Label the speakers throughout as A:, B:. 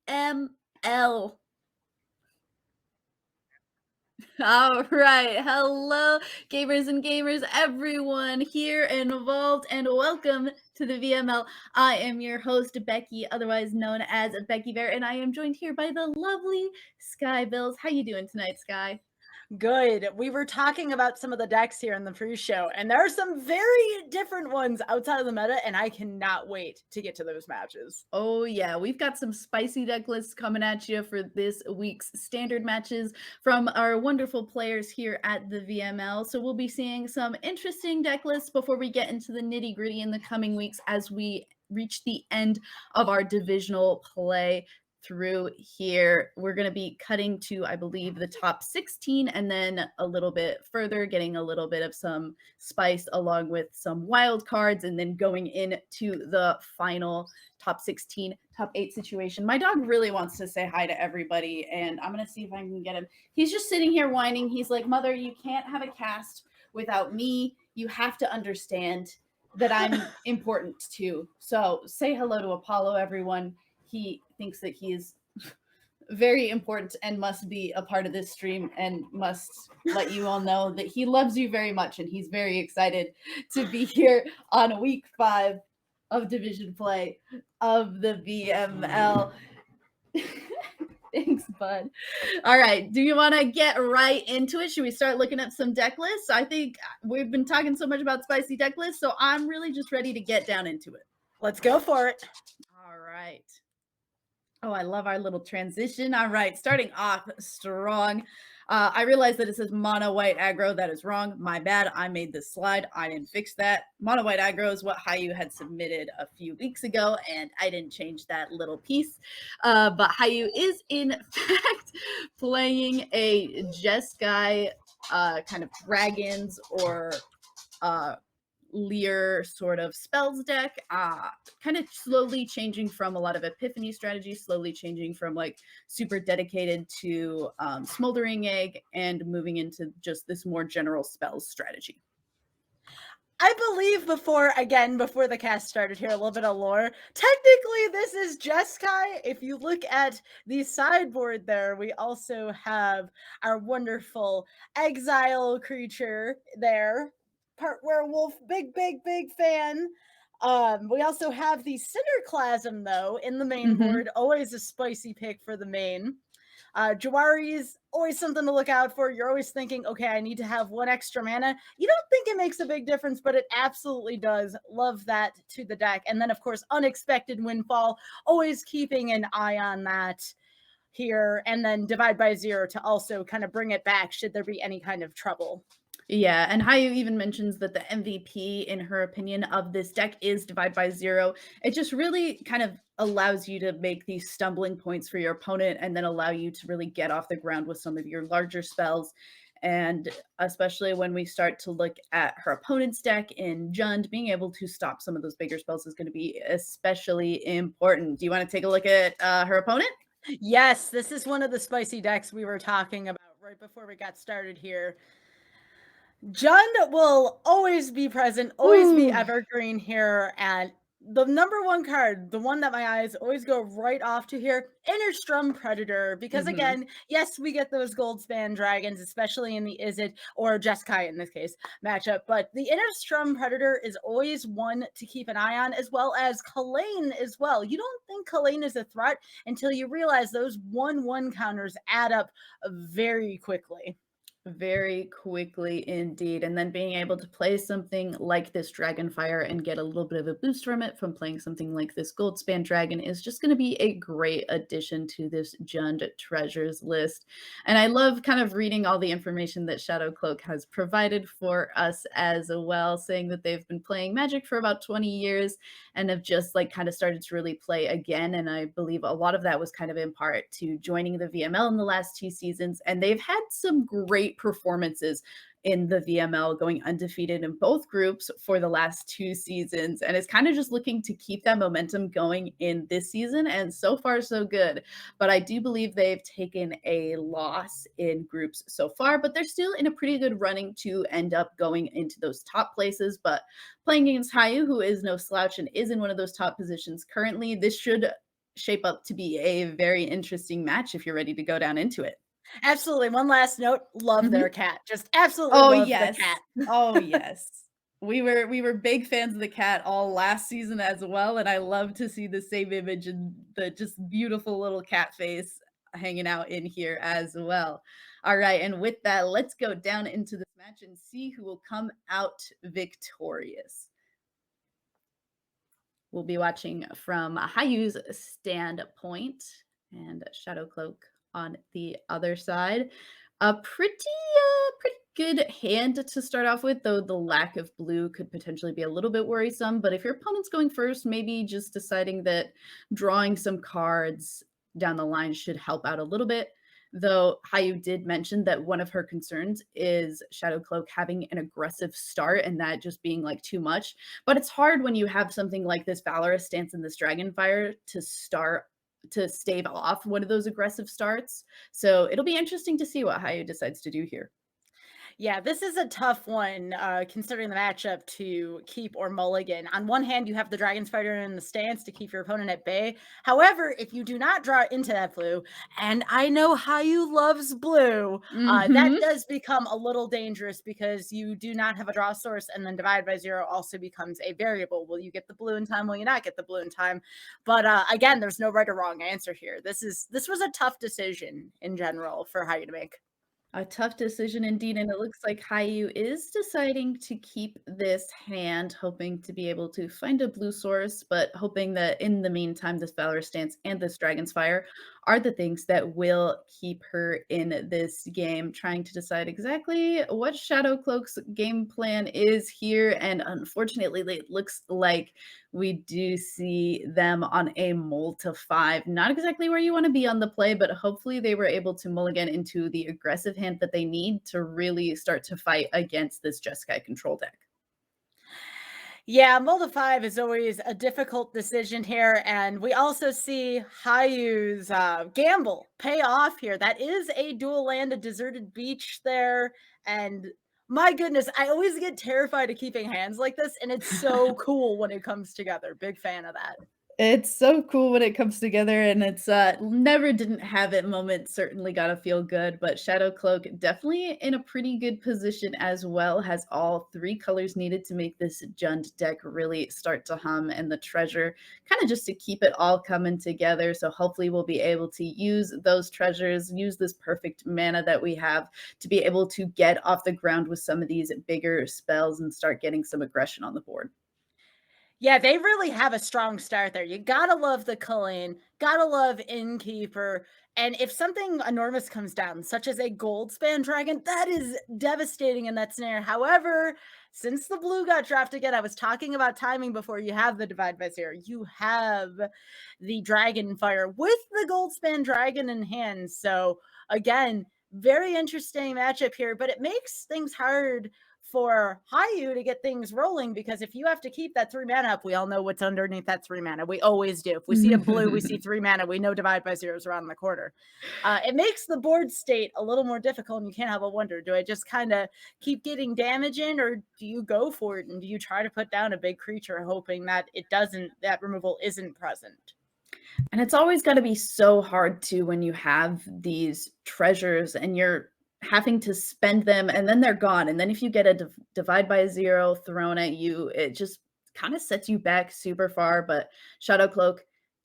A: VML. All right. Hello, gamers and gamers, everyone here involved, and welcome to the VML. I am your host, Becky, otherwise known as Beky Bell, and I am joined here by the lovely Skybilz. How you doing tonight, Sky?
B: Good. We were talking about some of the decks here in the pre-show, and there are some very different ones outside of the meta, and I cannot wait to get to those matches.
A: Oh yeah, we've got some spicy deck lists coming at you for this week's standard matches from our wonderful players here at the VML. So we'll be seeing some interesting deck lists before we get into the nitty-gritty in the coming weeks as we reach the end of our divisional play through here. We're going to be cutting to, I believe, the top 16 and then a little bit further, getting a little bit of some spice along with some wild cards, and then going into the final top 16, top 8 situation. My dog really wants to say hi to everybody, and I'm going to see if I can get him. He's just sitting here whining. He's like, "Mother, you can't have a cast without me. You have to understand that I'm important too. So say hello to Apollo, everyone. He thinks that he is very important and must be a part of this stream and must let you all know that he loves you very much and he's very excited to be here on week 5 of division play of the VML. Thanks, bud. All right. Do you want to get right into it? Should we start looking at some deck lists? I think we've been talking so much about spicy deck lists, so I'm really just ready to get down into it.
B: Let's go for it.
A: All right. Oh, I love our little transition. All right, starting off strong. I realize that it says mono white aggro. That is wrong. My bad. I made this slide. I didn't fix that. Mono white aggro is what Haiyue had submitted a few weeks ago, and I didn't change that little piece. But Haiyue is, in fact, playing a Jeskai kind of dragons or Lear sort of spells deck, kind of slowly changing from a lot of epiphany strategy, slowly changing from like super dedicated to smoldering egg and moving into just this more general spells strategy.
B: I believe before the cast started here, a little bit of lore. Technically, this is Jeskai. If you look at the sideboard there, we also have our wonderful exile creature there. Part werewolf, big fan. We also have the Cinderclasm, though, in the main board. Always a spicy pick for the main. Jawari is always something to look out for. You're always thinking, okay, I need to have one extra mana. You don't think it makes a big difference, but it absolutely does. Love that to the deck. And then, of course, Unexpected Windfall, always keeping an eye on that here. And then Divide by Zero to also kind of bring it back should there be any kind of trouble.
A: Yeah, and Haiyue even mentions that the MVP, in her opinion, of this deck is Divide by Zero. It just really kind of allows you to make these stumbling points for your opponent and then allow you to really get off the ground with some of your larger spells. And especially when we start to look at her opponent's deck in Jund, being able to stop some of those bigger spells is going to be especially important. Do you want to take a look at her opponent?
B: Yes, this is one of the spicy decks we were talking about right before we got started here. Jund will always be present, always be evergreen here, and the number one card, the one that my eyes always go right off to here, Innerstrum Predator, because again, yes, we get those gold span dragons, especially in the Izzet or Jeskai in this case matchup, but the Innerstrum Predator is always one to keep an eye on, as well as Kalane as well. You don't think Kalane is a threat until you realize those 1/1 counters add up very quickly.
A: Very quickly indeed. And then being able to play something like this Dragonfire and get a little bit of a boost from it from playing something like this Goldspan Dragon is just going to be a great addition to this Jund Treasures list. And I love kind of reading all the information that Shadowcloak has provided for us as well, saying that they've been playing Magic for about 20 years and have just like kind of started to really play again. And I believe a lot of that was kind of in part to joining the VML in the last 2 seasons. And they've had some great performances in the VML, going undefeated in both groups for the last 2 seasons, and it's kind of just looking to keep that momentum going in this season, and so far so good. But I do believe they've taken a loss in groups so far, but they're still in a pretty good running to end up going into those top places. But playing against Haiyue, who is no slouch and is in one of those top positions currently, this should shape up to be a very interesting match if you're ready to go down into it.
B: Absolutely. One last note, love their
A: Mhm.
B: cat. Just absolutely
A: Oh,
B: love the
A: yes.
B: cat.
A: Oh, yes. We were big fans of the cat all last season as well, and I love to see the same image and the just beautiful little cat face hanging out in here as well. All right, and with that, let's go down into this match and see who will come out victorious. We'll be watching from Haiyue's standpoint and Shadowcloak on the other side. A pretty good hand to start off with, though the lack of blue could potentially be a little bit worrisome. But if your opponent's going first, maybe just deciding that drawing some cards down the line should help out a little bit. Though Haiyue did mention that one of her concerns is Shadowcloak having an aggressive start and that just being like too much. But it's hard when you have something like this Belarus stance and this Dragonfire to stave off one of those aggressive starts. So it'll be interesting to see what Haiyue decides to do here.
B: Yeah, this is a tough one, considering the matchup to keep or mulligan. On one hand, you have the Dragon Spider in the stance to keep your opponent at bay. However, if you do not draw into that blue, and I know Haiyue loves blue, that
A: Mhm.
B: does become a little dangerous because you do not have a draw source, and then divide by zero also becomes a variable. Will you get the blue in time? Will you not get the blue in time? But again, there's no right or wrong answer here. This was a tough decision in general for Haiyue to make.
A: A tough decision indeed, and it looks like Haiyue is deciding to keep this hand, hoping to be able to find a blue source, but hoping that in the meantime, this Valor Stance and this Dragon's Fire are the things that will keep her in this game, trying to decide exactly what Shadowcloak's game plan is here. And unfortunately, it looks like we do see them on a mole to 5. Not exactly where you want to be on the play, but hopefully they were able to mulligan into the aggressive hand that they need to really start to fight against this Jeskai control deck.
B: Yeah, Molda 5 is always a difficult decision here, and we also see Haiyue's gamble pay off here. That is a dual land, a deserted beach there, and my goodness, I always get terrified of keeping hands like this, and it's so cool when it comes together. Big fan of that.
A: It's so cool when it comes together, and it's, never didn't have it moment, certainly gotta feel good, but Shadowcloak definitely in a pretty good position as well, has all 3 colors needed to make this Jund deck really start to hum, and the treasure kinda just to keep it all coming together, so hopefully we'll be able to use those treasures, use this perfect mana that we have to be able to get off the ground with some of these bigger spells and start getting some aggression on the board.
B: Yeah, they really have a strong start there. You gotta love the Culling, gotta love Innkeeper, and if something enormous comes down, such as a gold span dragon, that is devastating in that scenario. However, since the blue got drafted again, I was talking about timing before. You have the divide by zero, you have the dragon fire with the gold span dragon in hand. So again, very interesting matchup here, but it makes things hard for Haiyue to get things rolling because if you have to keep that 3 mana up, we all know what's underneath that 3 mana. We always do. If we see a blue, we see 3 mana. We know divide by zeros around the corner. It makes the board state a little more difficult, and you can't help but wonder: do I just kind of keep getting damage in, or do you go for it and do you try to put down a big creature, hoping that that removal isn't present?
A: And it's always gotta be so hard too when you have these treasures and you're having to spend them and then they're gone, and then if you get a divide by zero thrown at you, it just kinda sets you back super far, but Shadowcloak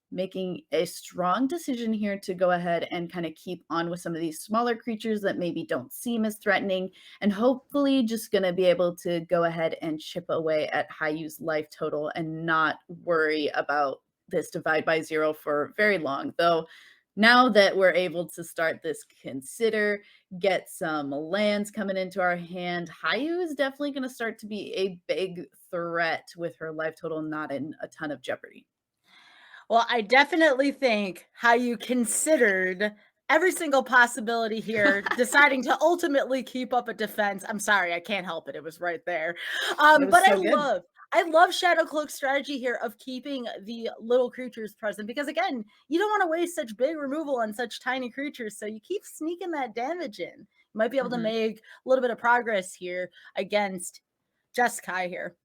A: making a strong decision here to go ahead and kinda keep on with some of these smaller creatures that maybe don't seem as threatening, and hopefully just gonna be able to go ahead and chip away at Haiyue's life total and not worry about this divide by zero for very long. Though now that we're able to start this consider, get some lands coming into our hand, Haiyue is definitely going to start to be a big threat with her life total not in a ton of jeopardy.
B: Well, I definitely think how you considered every single possibility here, deciding to ultimately keep up a defense. I'm sorry, I can't help it. It was right there.
A: It
B: But
A: was so good.
B: I love Shadowcloak's strategy here of keeping the little creatures present because again, you don't want to waste such big removal on such tiny creatures. So you keep sneaking that damage in. You might be able to
A: Mhm.
B: make a little bit of progress here against Jeskai here.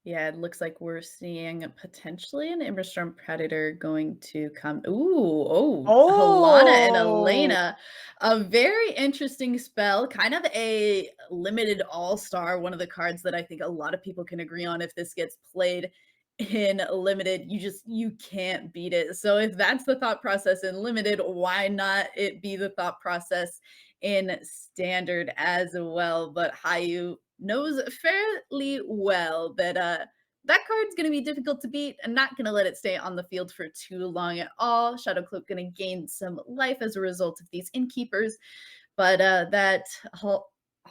A: Yeah, it looks like we're seeing potentially an Immerstorm Predator going to come. Ooh, oh, Halana and
B: Oh,
A: Elena. A very interesting spell, kind of a limited all-star, one of the cards that I think a lot of people can agree on if this gets played in limited, you can't beat it. So if that's the thought process in limited, why not it be the thought process in standard as well? But Haiyue knows fairly well that that card's going to be difficult to beat and not going to let it stay on the field for too long at all. Shadowcloak going to gain some life as a result of these innkeepers, but that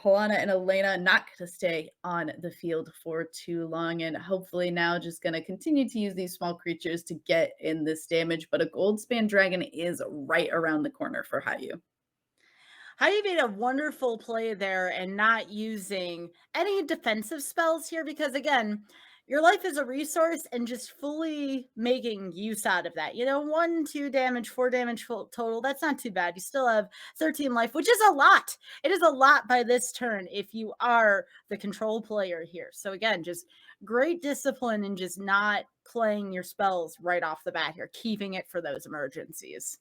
A: Helena and Elena not going to stay on the field for too long, and hopefully now just going to continue to use these small creatures to get in this damage. But a Goldspan Dragon is right around the corner for Haiyue.
B: Haiyue made a wonderful play there and not using any defensive spells here because, again, your life is a resource and just fully making use out of that. 1, 2 damage, 4 damage total. That's not too bad. You still have 13 life, which is a lot. It is a lot by this turn if you are the control player here. So, again, just great discipline and just not playing your spells right off the bat here, keeping it for those emergencies.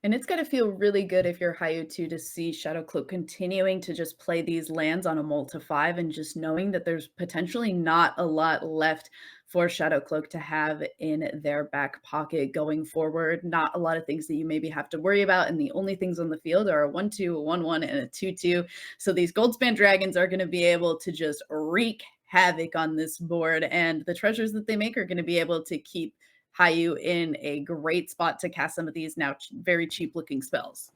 A: And it's going to feel really good if you're Haiyue too to see Shadowcloak continuing to just play these lands on a multi 5 and just knowing that there's potentially not a lot left for Shadowcloak to have in their back pocket going forward. Not a lot of things that you maybe have to worry about. And the only things on the field are a 1/2, a 1/1, and a 2/2. So these Goldspan Dragons are going to be able to just wreak havoc on this board. And the treasures that they make are going to be able to keep Haiyue in a great spot to cast some of these now very cheap looking spells.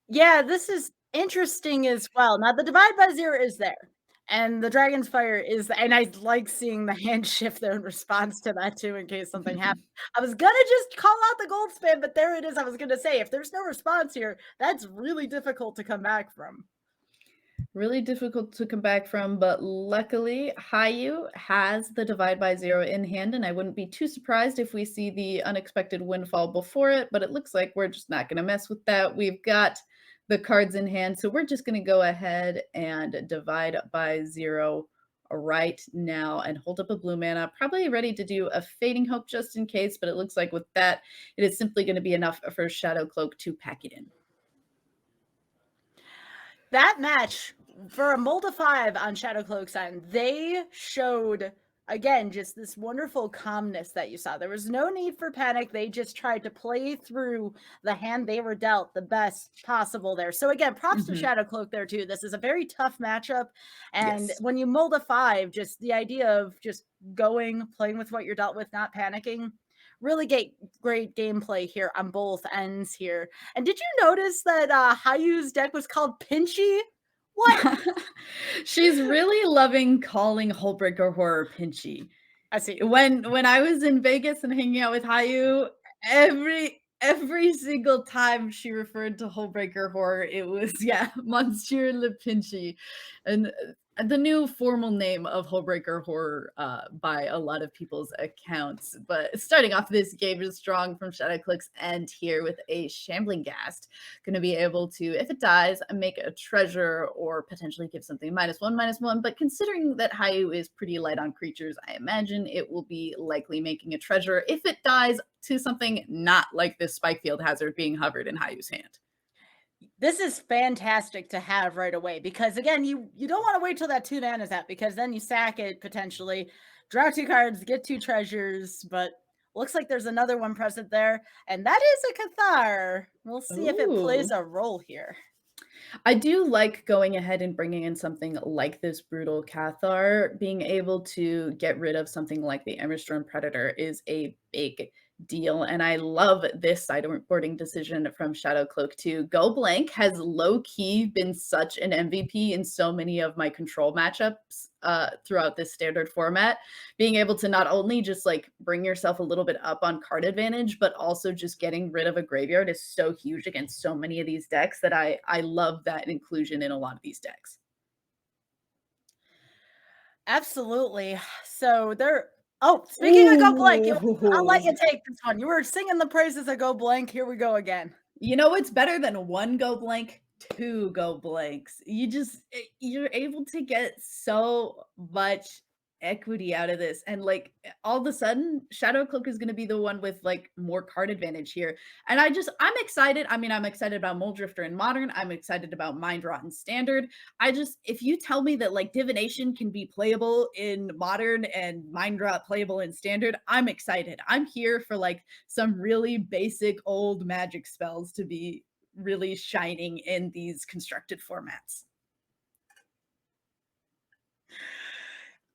B: Yeah, this is interesting as well. Now, the divide by zero is there, and the Dragon's Fire is, and I like seeing the hand shift there in response to that too, in case something happened. I was gonna just call out the gold spam, but there it is. I was gonna say, if there's no response here, that's really difficult to come back from.
A: Really difficult to come back from, but luckily Haiyue has the divide by zero in hand, and I wouldn't be too surprised if we see the unexpected windfall before it, but it looks like we're just not going to mess with that. We've got the cards in hand, so we're just going to go ahead and divide by zero right now and hold up a blue mana, probably ready to do a Fading Hope just in case, but it looks like with that, it is simply going to be enough for Shadowcloak to pack it in.
B: That match for a Molda 5 on Shadowcloak's end, they showed again just this wonderful calmness that you saw. There was no need for panic. They just tried to play through the hand they were dealt the best possible there. So again, props to Shadowcloak there too. This is a very tough matchup. And
A: Yes.
B: when you mold a 5, just the idea of just going, playing with what you're dealt with, not panicking. Really great gameplay here on both ends here. And did you notice that Haiyue's deck was called Pinchy? What?
A: She's really loving calling Hullbreaker Horror Pinchy.
B: I see.
A: When I was in Vegas and hanging out with Haiyue, every single time she referred to Hullbreaker Horror, it was yeah, Monsieur Le Pinchy, and the new formal name of Hullbreaker Horror by a lot of people's accounts. But starting off this game is strong from Shadowcloak's end here with a Shambling Ghast. Going to be able to, if it dies, make a treasure or potentially give something -1/-1. But considering that Haiyue is pretty light on creatures, I imagine it will be likely making a treasure if it dies to something not like this Spikefield Hazard being hovered in Haiyue's hand.
B: This is fantastic to have right away because again, you don't want to wait till that 2 mana's out because then you sack it potentially, draw 2 cards, get 2 treasures, but looks like there's another one present there, and that is a Cathar. We'll see if it plays
A: Ooh.
B: a role here.
A: I do like going ahead and bringing in something like this Brutal Cathar. Being able to get rid of something like the Emberstorm Predator is a big deal, and I love this sideboarding decision from Shadowcloak to go blank has low-key been such an MVP in so many of my control matchups throughout this standard format. Being able to not only just like bring yourself a little bit up on card advantage, but also just getting rid of a graveyard is so huge against so many of these decks that I love that inclusion in a lot of these decks.
B: Absolutely. So there oh, speaking of go blank, I'll let
A: Ooh.
B: you take this one. You were singing the praises of go blank. Here we go again.
A: You know what's better than one go blank? Two go blanks. You're able to get so much equity out of this. And like all of a sudden, Shadowcloak is going to be the one with like more card advantage here. And I'm excited. I mean, I'm excited about Mole Drifter in Modern. I'm excited about Mind Rot in Standard. If you tell me that like Divination can be playable in Modern and Mind Rot playable in Standard, I'm excited. I'm here for like some really basic old Magic spells to be really shining in these constructed formats.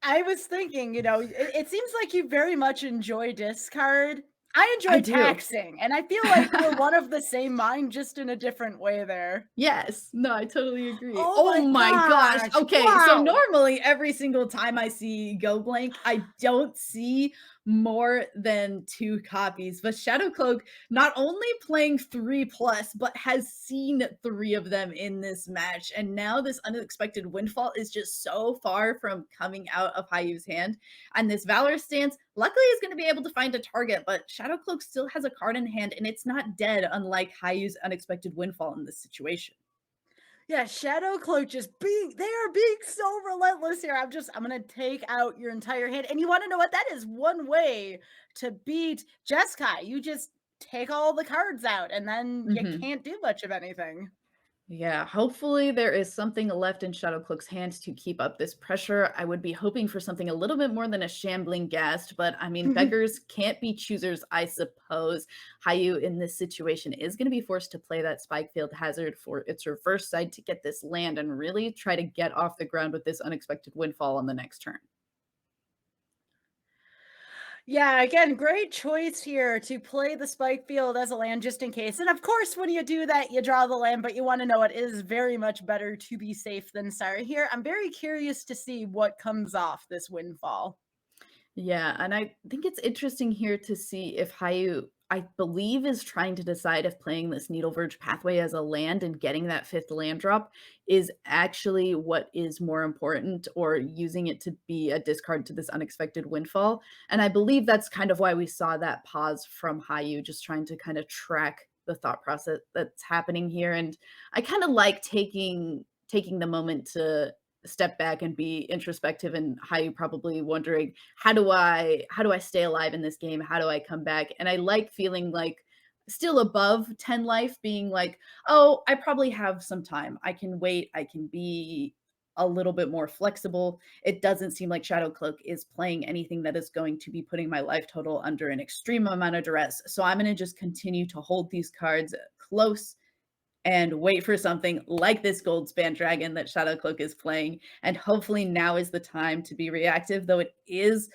B: I was thinking, it seems like you very much enjoy discard. I
A: I
B: enjoy
A: do.
B: taxing, and I feel like we're one of the same mind, just in a different way there.
A: Yes. No, I totally agree.
B: Oh
A: Oh
B: my
A: my gosh.
B: gosh!
A: Okay, so
B: Wow.
A: normally every single time I see Go Blank, I don't see more than 2 copies, but Shadowcloak not only playing 3 plus, but has seen 3 of them in this match, and now this unexpected windfall is just so far from coming out of Haiyue's hand, and this Valor stance luckily is going to be able to find a target, but Shadowcloak still has a card in hand, and it's not dead, unlike Haiyue's unexpected windfall in this situation.
B: Yeah, Shadowcloak they are being so relentless here. I'm gonna take out your entire hand. And you want to know what? That is one way to beat Jeskai. You just take all the cards out and then you
A: Mhm.
B: can't do much of anything.
A: Yeah, hopefully there is something left in Shadowcloak's hands to keep up this pressure. I would be hoping for something a little bit more than a shambling ghast, but I mean, beggars can't be choosers, I suppose. Haiyue in this situation is going to be forced to play that Spike Field Hazard for its reverse side to get this land and really try to get off the ground with this unexpected windfall on the next turn.
B: Yeah, again, great choice here to play the Spike Field as a land just in case. And of course, when you do that, you draw the land, but you want to know it is very much better to be safe than sorry here. I'm very curious to see what comes off this windfall.
A: Yeah, and I think it's interesting here to see if Haiyue, I believe, is trying to decide if playing this Needle Verge pathway as a land and getting that 5th land drop is actually what is more important, or using it to be a discard to this unexpected windfall. And I believe that's kind of why we saw that pause from Haiyue, just trying to kind of track the thought process that's happening here. And I kind of like taking the moment to step back and be introspective, and how you probably wondering, how do I stay alive in this game? How do I come back? And I like feeling like still above 10 life, being like, oh, I probably have some time. I can wait. I can be a little bit more flexible. It doesn't seem like Shadowcloak is playing anything that is going to be putting my life total under an extreme amount of duress. So I'm going to just continue to hold these cards close and wait for something like this Goldspan Dragon that Shadowcloak is playing. And hopefully now is the time to be reactive, though it is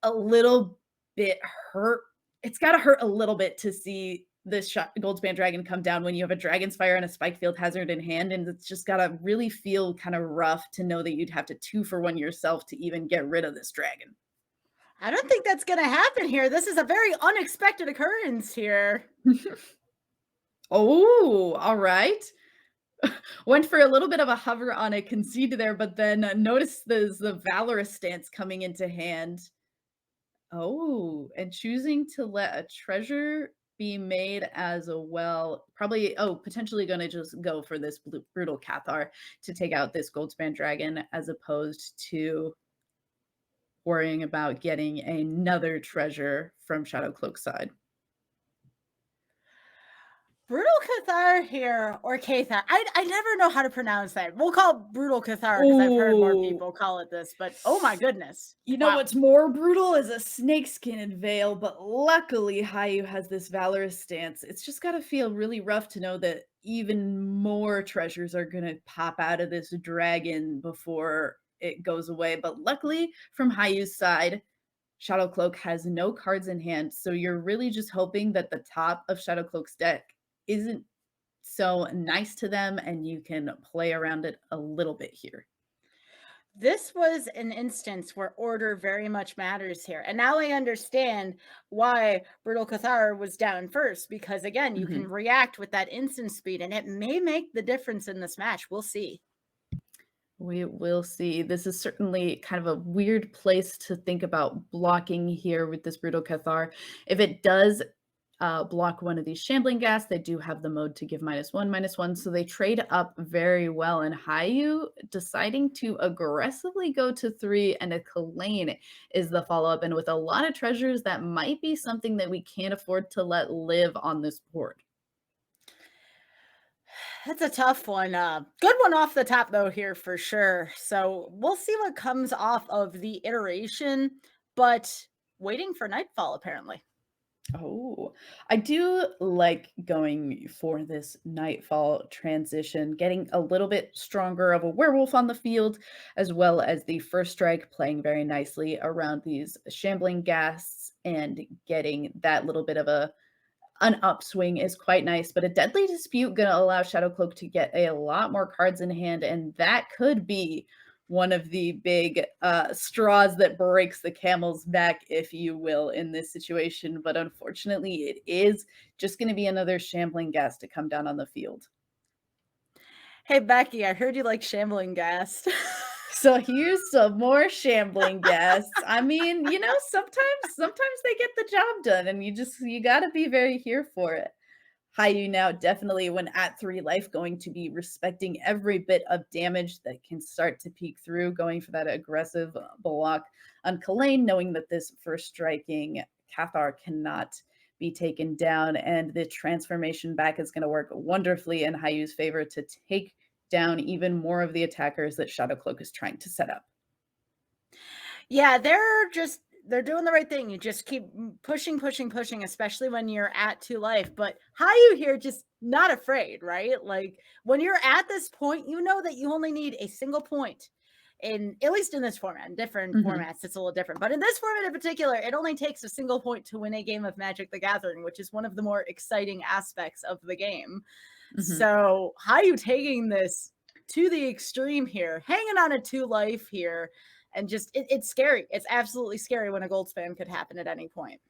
A: a little bit hurt. It's got to hurt a little bit to see this Goldspan Dragon come down when you have a Dragon's Fire and a Spike Field Hazard in hand. And it's just got to really feel kind of rough to know that you'd have to 2-for-1 yourself to even get rid of this dragon.
B: I don't think that's going to happen here. This is a very unexpected occurrence here.
A: Oh, all right. Went for a little bit of a hover on a concede there, but then notice the Valorous stance coming into hand. Oh, and choosing to let a treasure be made as well. Probably, potentially going to just go for this brutal Cathar to take out this Goldspan Dragon, as opposed to worrying about getting another treasure from Shadowcloak's side.
B: Brutal Cathar here, or Cathar. I never know how to pronounce that. We'll call it Brutal Cathar because I've heard more
A: Oh,
B: people call it this, but oh my goodness.
A: you know
B: Wow.
A: what's more brutal is a snakeskin veil, but luckily Haiyue has this valorous stance. It's just gotta feel really rough to know that even more treasures are gonna pop out of this dragon before it goes away. But luckily, from Haiyue's side, Shadowcloak has no cards in hand, so you're really just hoping that the top of Shadowcloak's deck isn't so nice to them, and you can play around it a little bit here.
B: This was an instance where order very much matters here. And now I understand why Brutal Cathar was down first, because again, you can
A: Mhm.
B: react with that instant speed and it may make the difference in this match. We'll see.
A: We will see. This is certainly kind of a weird place to think about blocking here with this Brutal Cathar. If it does block one of these shambling gas. They do have the mode to give -1/-1, so they trade up very well. And Haiyue deciding to aggressively go to 3, and a Kalane is the follow-up. And with a lot of treasures, that might be something that we can't afford to let live on this board.
B: That's a tough one. Good one off the top, though, here for sure. So we'll see what comes off of the iteration, but waiting for Nightfall, apparently.
A: Oh, I do like going for this Nightfall transition, getting a little bit stronger of a werewolf on the field, as well as the first strike playing very nicely around these shambling ghasts and getting that little bit of an upswing is quite nice. But a deadly dispute gonna allow Shadowcloak to get a lot more cards in hand, and that could be one of the big straws that breaks the camel's back, if you will, in this situation. But unfortunately, it is just going to be another shambling gas to come down on the field.
B: Hey, Becky, I heard you like shambling gas.
A: So here's some more shambling guests. I mean, sometimes they get the job done, and you got to be very here for it. Haiyue now definitely, when at 3 life, going to be respecting every bit of damage that can start to peek through, going for that aggressive block on Kalane, knowing that this first striking Cathar cannot be taken down, and the transformation back is going to work wonderfully in Haiyue's favor to take down even more of the attackers that Shadowcloak is trying to set up.
B: Yeah, they're doing the right thing. You just keep pushing, especially when you're at 2 life. But Haiyue here just not afraid, right? Like when you're at this point, you know that you only need a single point. In at least in this format, in different formats, it's a little different. But in this format in particular, it only takes a single point to win a game of Magic the Gathering, which is one of the more exciting aspects of the game. So Haiyue taking this to the extreme here, hanging on a 2 life here. And just it's scary. It's absolutely scary when a gold spam could happen at any point.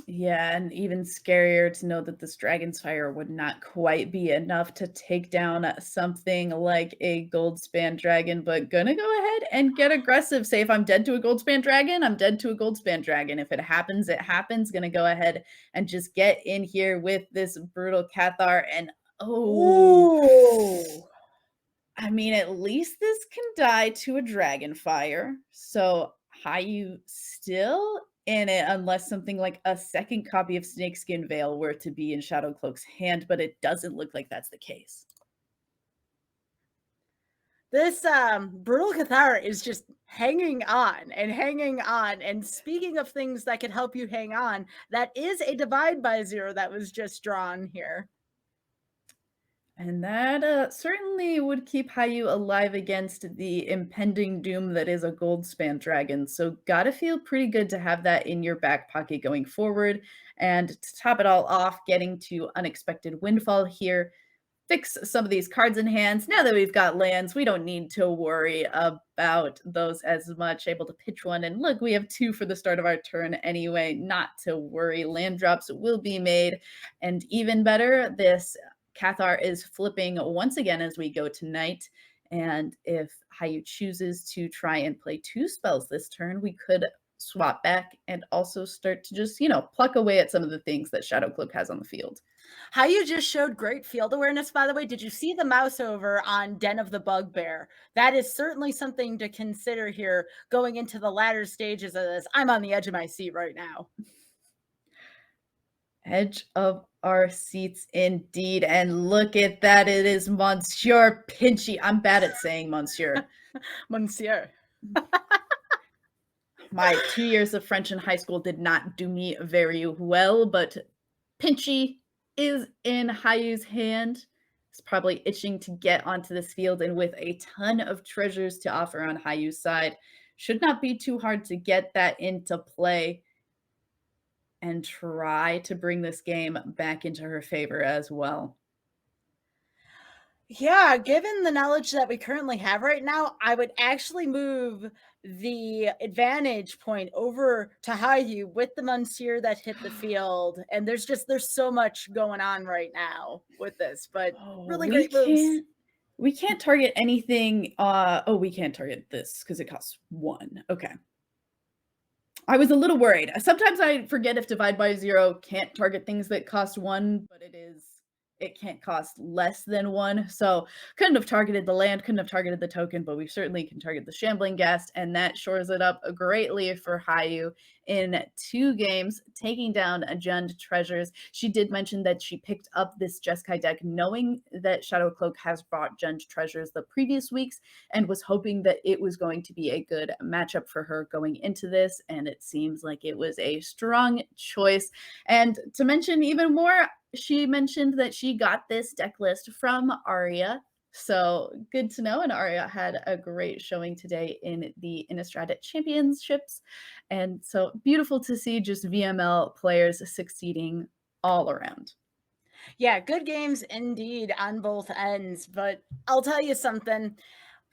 A: Yeah, and even scarier to know that this Dragon's Fire would not quite be enough to take down something like a Goldspan Dragon, but gonna go ahead and get aggressive. Say if I'm dead to a Goldspan Dragon, I'm dead to a Goldspan Dragon. If it happens, it happens. Gonna go ahead and just get in here with this brutal Cathar. And
B: Ooh.
A: I mean, at least this can die to a Dragonfire. So Haiyue still in it, unless something like a second copy of Snakeskin Veil were to be in Shadowcloak's hand, but it doesn't look like that's the case.
B: This brutal Cathar is just hanging on and hanging on. And speaking of things that could help you hang on, that is a divide by 0 that was just drawn here.
A: And that certainly would keep Haiyue alive against the impending doom that is a Goldspan Dragon. So gotta feel pretty good to have that in your back pocket going forward. And to top it all off, getting to Unexpected Windfall here. Fix some of these cards in hands. Now that we've got lands, we don't need to worry about those as much. Able to pitch one. And look, we have 2 for the start of our turn anyway. Not to worry. Land drops will be made. And even better, this Cathar is flipping once again as we go tonight. And if Haiyue chooses to try and play 2 spells this turn, we could swap back and also start to just, pluck away at some of the things that Shadowcloak has on the field.
B: Haiyue just showed great field awareness, by the way. Did you see the mouse over on Den of the Bugbear? That is certainly something to consider here going into the latter stages of this. I'm on the edge of my seat right now.
A: Edge of our seats indeed. And look at that. It is Monsieur Pinchy. I'm bad at saying Monsieur.
B: Monsieur.
A: My 2 years of French in high school did not do me very well, but Pinchy is in Haiyue's hand. He's probably itching to get onto this field, and with a ton of treasures to offer on Haiyue's side, should not be too hard to get that into play and try to bring this game back into her favor as well.
B: Yeah, given the knowledge that we currently have right now, I would actually move the advantage point over to Haiyue with the Monsieur that hit the field. And there's so much going on right now with this, but really great moves.
A: We can't target anything. We can't target this because it costs 1. Okay. I was a little worried. Sometimes I forget if divide by 0 can't target things that cost 1, but it can't cost less than 1. So couldn't have targeted the land, couldn't have targeted the token, but we certainly can target the Shambling Ghast, and that shores it up greatly for Haiyue in 2 games, taking down Jund Treasures. She did mention that she picked up this Jeskai deck knowing that Shadowcloak has brought Jund Treasures the previous weeks and was hoping that it was going to be a good matchup for her going into this, and it seems like it was a strong choice. And to mention even more, she mentioned that she got this deck list from Aria. So good to know. And Aria had a great showing today in the Innistrad Championships. And so beautiful to see just VML players succeeding all around.
B: Yeah, good games indeed on both ends. But I'll tell you something.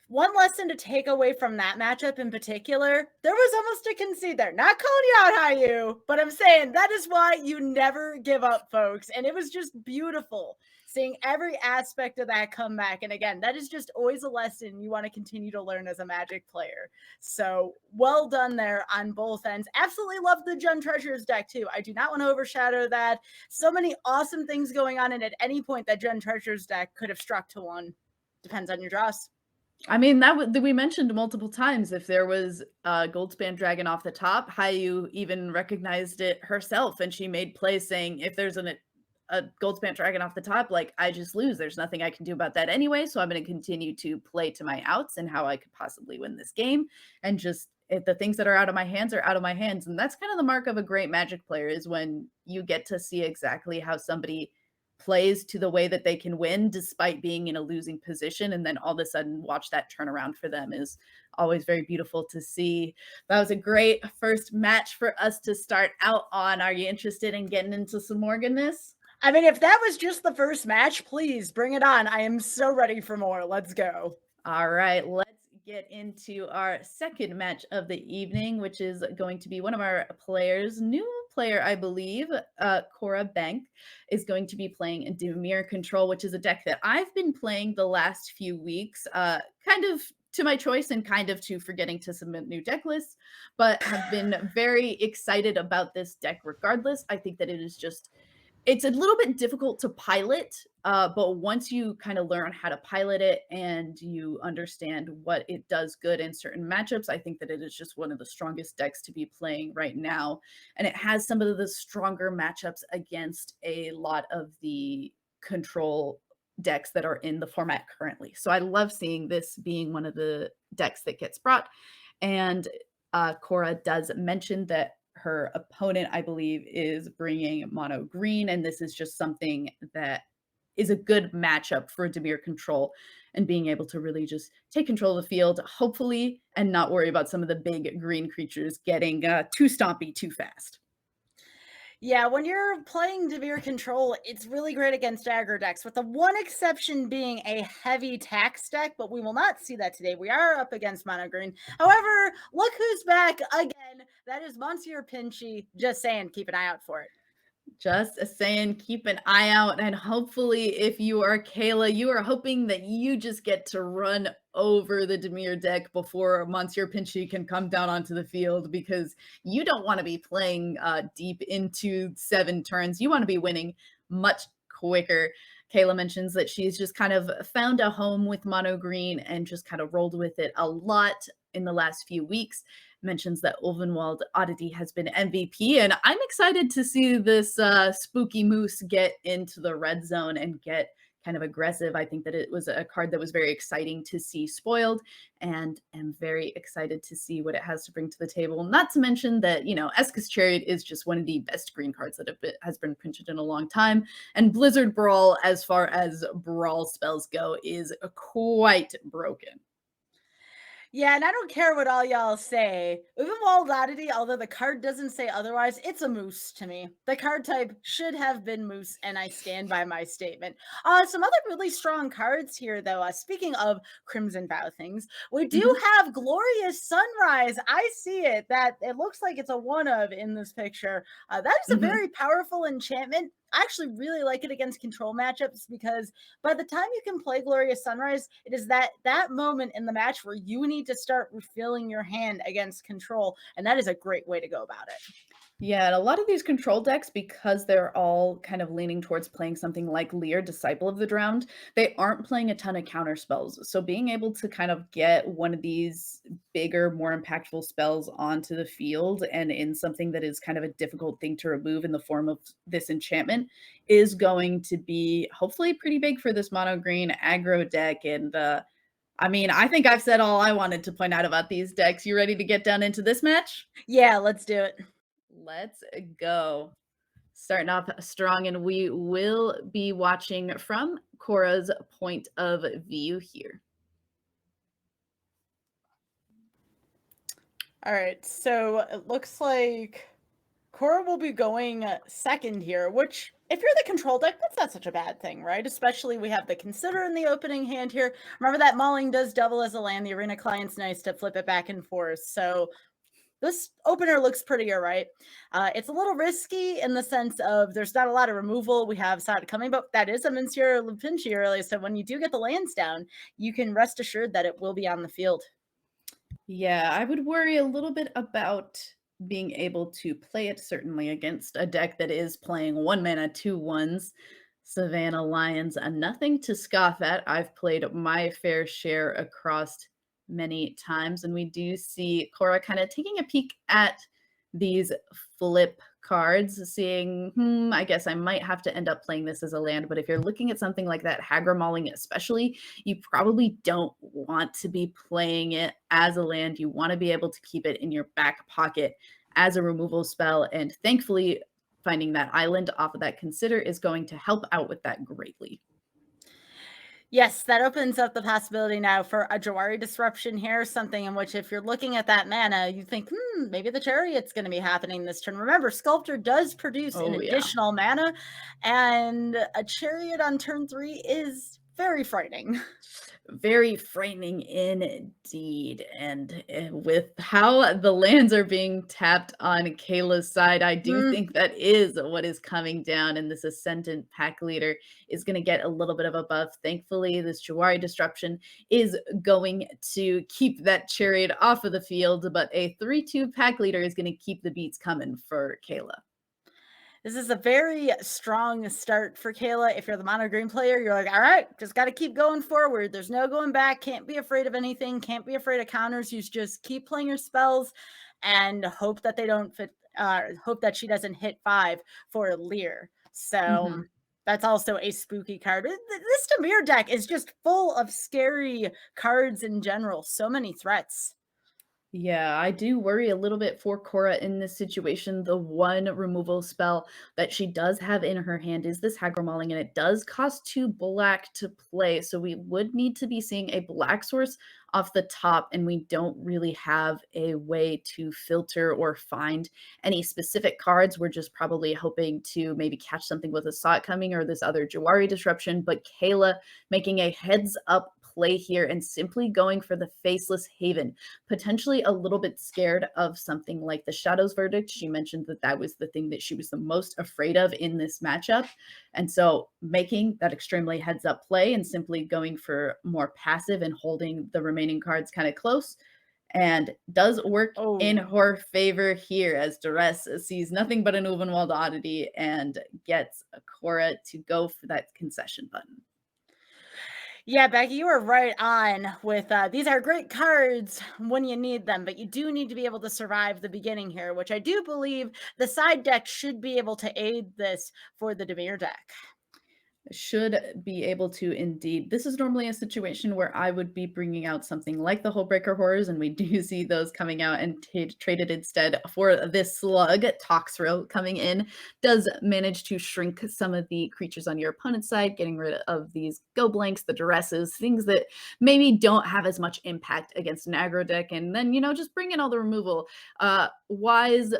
B: One lesson to take away from that matchup in particular, there was almost a concede there. Not calling you out, Haiyue, but I'm saying that is why you never give up, folks. And it was just beautiful seeing every aspect of that comeback. And again, that is just always a lesson you want to continue to learn as a Magic player. So well done there on both ends. Absolutely love the Jund Treasures deck too. I do not want to overshadow that. So many awesome things going on, and at any point that Jund Treasures deck could have struck to one. Depends on your draws.
A: I mean, that we mentioned multiple times. If there was a Goldspan Dragon off the top, Haiyue even recognized it herself, and she made plays saying, if there's a Goldspan Dragon off the top, like, I just lose. There's nothing I can do about that anyway, so I'm going to continue to play to my outs and how I could possibly win this game. And just, if the things that are out of my hands are out of my hands. And that's kind of the mark of a great Magic player, is when you get to see exactly how somebody plays to the way that they can win despite being in a losing position, and then all of a sudden watch that turn around for them is always very beautiful to see. That was a great first match for us to start out on. Are you interested in getting into some more goodness?
B: I mean, if that was just the first match, please bring it on. I am so ready for more. Let's go.
A: All right, let's get into our second match of the evening, which is going to be one of our players, new player, I believe, Kora Benck, is going to be playing Dimir Control, which is a deck that I've been playing the last few weeks, kind of to my choice and kind of to forgetting to submit new deck lists, but have been very excited about this deck regardless. I think that it is just, it's a little bit difficult to pilot, but once you kind of learn how to pilot it and you understand what it does good in certain matchups, I think that it is just one of the strongest decks to be playing right now. And it has some of the stronger matchups against a lot of the control decks that are in the format currently. So I love seeing this being one of the decks that gets brought. And Kora does mention that her opponent, I believe, is bringing mono green, and this is just something that is a good matchup for Dimir Control, and being able to really just take control of the field, hopefully, and not worry about some of the big green creatures getting too stompy too fast.
B: Yeah, when you're playing Dimir Control, it's really great against aggro decks, with the one exception being a heavy tax deck, but we will not see that today. We are up against mono green. However, look who's back again. That is Monsieur Pinchy. Just saying, keep an eye out for it.
A: Just saying, keep an eye out, and hopefully if you are Kayla, you are hoping that you just get to run over the Dimir deck before Monsieur Pinchy can come down onto the field, because you don't want to be playing deep into 7 turns. You want to be winning much quicker. Kayla mentions that she's just kind of found a home with mono green and just kind of rolled with it a lot in the last few weeks. Mentions that Ulvenwald Oddity has been MVP, and I'm excited to see this spooky moose get into the red zone and get kind of aggressive. I think that it was a card that was very exciting to see spoiled, and am very excited to see what it has to bring to the table. Not to mention that, you know, Esca's Chariot is just one of the best green cards that has been printed in a long time, and Blizzard Brawl, as far as brawl spells go, is quite broken.
B: Yeah, and I don't care what all y'all say. Ulvenwald Oddity, although the card doesn't say otherwise, it's a moose to me. The card type should have been moose, and I stand by my statement. Some other really strong cards here, though. Speaking of Crimson Vow things, we do have Glorious Sunrise. I see it. That it looks like it's a one of in this picture. That is a very powerful enchantment. I actually really like it against control matchups because by the time you can play Glorious Sunrise, it is that moment in the match where you need to start refilling your hand against control, and that is a great way to go about it.
A: Yeah, and a lot of these control decks, because they're all kind of leaning towards playing something like Lear, Disciple of the Drowned, they aren't playing a ton of counter spells. So being able to kind of get one of these bigger, more impactful spells onto the field and in something that is kind of a difficult thing to remove in the form of this enchantment is going to be hopefully pretty big for this mono green aggro deck. And I mean, I think I've said all I wanted to point out about these decks. You ready to get down into this match?
B: Yeah, let's do it.
A: Let's go. Starting off strong, and we will be watching from Kora's point of view here.
B: All right, so it looks like Kora will be going second here, which, if you're the control deck, that's not such a bad thing, right? Especially we have the Consider in the opening hand here. Remember that Mauling does double as a land. The Arena Client's nice to flip it back and forth. So this opener looks pretty all right. It's a little risky in the sense of there's not a lot of removal. We have Sod coming, but that is a Monsieur Lupinchi early. So when you do get the lands down, you can rest assured that it will be on the field.
A: Yeah, I would worry a little bit about being able to play it certainly against a deck that is playing 1 mana, 2/1s. Savannah Lions, nothing to scoff at. I've played my fair share across many times, and we do see Kora kind of taking a peek at these flip cards, seeing, I guess I might have to end up playing this as a land. But if you're looking at something like that, Hagra Mauling especially, you probably don't want to be playing it as a land. You want to be able to keep it in your back pocket as a removal spell. And thankfully, finding that island off of that Consider is going to help out with that greatly.
B: Yes, that opens up the possibility now for a Jawari Disruption here, something in which if you're looking at that mana, you think, maybe the Chariot's going to be happening this turn. Remember, Sculptor does produce an additional mana, and a Chariot on turn 3 is very frightening.
A: Very frightening indeed. And with how the lands are being tapped on Kayla's side, I do think that is what is coming down. And this Ascendant Pack Leader is going to get a little bit of a buff. Thankfully, this Jawari Disruption is going to keep that Chariot off of the field, but a 3/2 Pack Leader is going to keep the beats coming for Kayla.
B: This is a very strong start for Kayla. If you're the mono green player, you're like, all right, just got to keep going forward. There's no going back. Can't be afraid of anything. Can't be afraid of counters. You just keep playing your spells and hope that they don't fit. Hope that she doesn't hit 5 for Lear. So that's also a spooky card. This Dimir deck is just full of scary cards in general. So many threats.
A: Yeah, I do worry a little bit for Kora in this situation. The one removal spell that she does have in her hand is this Hagra Mauling, and it does cost 2 black to play. So we would need to be seeing a black source off the top, and we don't really have a way to filter or find any specific cards. We're just probably hoping to maybe catch something with a Sot coming or this other Jawari Disruption, but Kayla making a heads up play here and simply going for the Faceless Haven, potentially a little bit scared of something like the Shadow's Verdict. She mentioned that that was the thing that she was the most afraid of in this matchup. And so making that extremely heads up play and simply going for more passive and holding the remaining cards kind of close and does work in her favor here as Duress sees nothing but an Uvenwald Oddity and gets Kora to go for that concession button.
B: Yeah, Becky, you are right on with these are great cards when you need them, but you do need to be able to survive the beginning here, which I do believe the side deck should be able to aid this for the Dimir deck.
A: Should be able to indeed. This is normally a situation where I would be bringing out something like the Hullbreaker Horrors, and we do see those coming out and traded instead for this slug. Toxrill coming in does manage to shrink some of the creatures on your opponent's side, getting rid of these go blanks, the duresses, things that maybe don't have as much impact against an aggro deck, and then, just bring in all the removal. Wise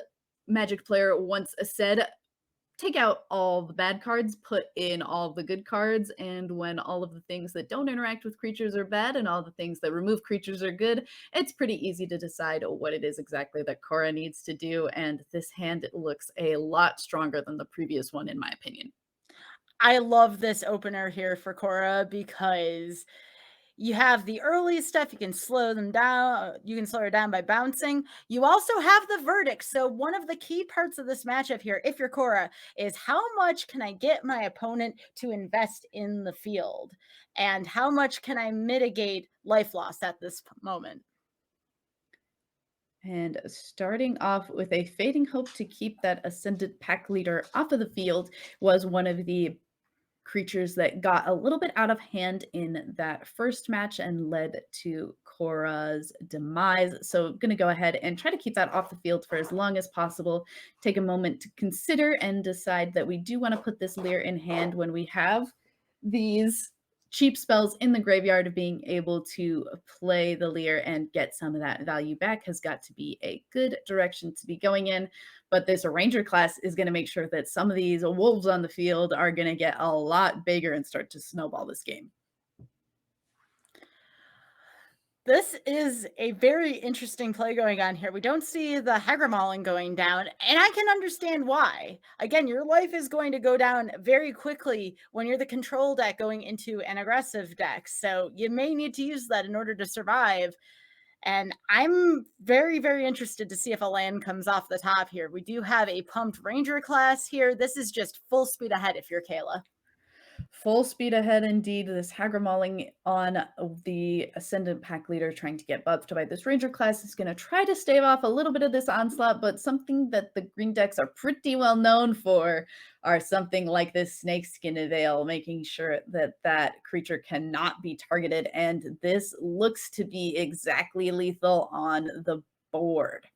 A: Magic player once said, take out all the bad cards, put in all the good cards, and when all of the things that don't interact with creatures are bad and all the things that remove creatures are good, it's pretty easy to decide what it is exactly that Kora needs to do, and this hand looks a lot stronger than the previous one, in my opinion.
B: I love this opener here for Kora because you have the early stuff, you can slow them down, you can slow her down by bouncing. You also have the verdict. So one of the key parts of this matchup here, if you're Kora, is how much can I get my opponent to invest in the field? And how much can I mitigate life loss at this moment?
A: And starting off with a fading hope to keep that Ascendant pack leader off of the field was one of the creatures that got a little bit out of hand in that first match and led to Kora's demise. So I'm going to go ahead and try to keep that off the field for as long as possible. Take a moment to consider and decide that we do want to put this Leer in hand when we have these cheap spells in the graveyard. Of being able to play the Leer and get some of that value back has got to be a good direction to be going in. But this Ranger class is going to make sure that some of these wolves on the field are going to get a lot bigger and start to snowball this game.
B: This is a very interesting play going on here. We don't see the Hagramaling going down, and I can understand why. Again, your life is going to go down very quickly when you're the control deck going into an aggressive deck. So you may need to use that in order to survive. And I'm very, very interested to see if a land comes off the top here. We do have a pumped Ranger class here. This is just full speed ahead if you're Kayla.
A: Full speed ahead indeed. This Hagramaling on the Ascendant pack leader trying to get buffed by this Ranger class is going to try to stave off a little bit of this onslaught, but something that the green decks are pretty well known for are something like this Snakeskin Veil, making sure that that creature cannot be targeted, and this looks to be exactly lethal on the board.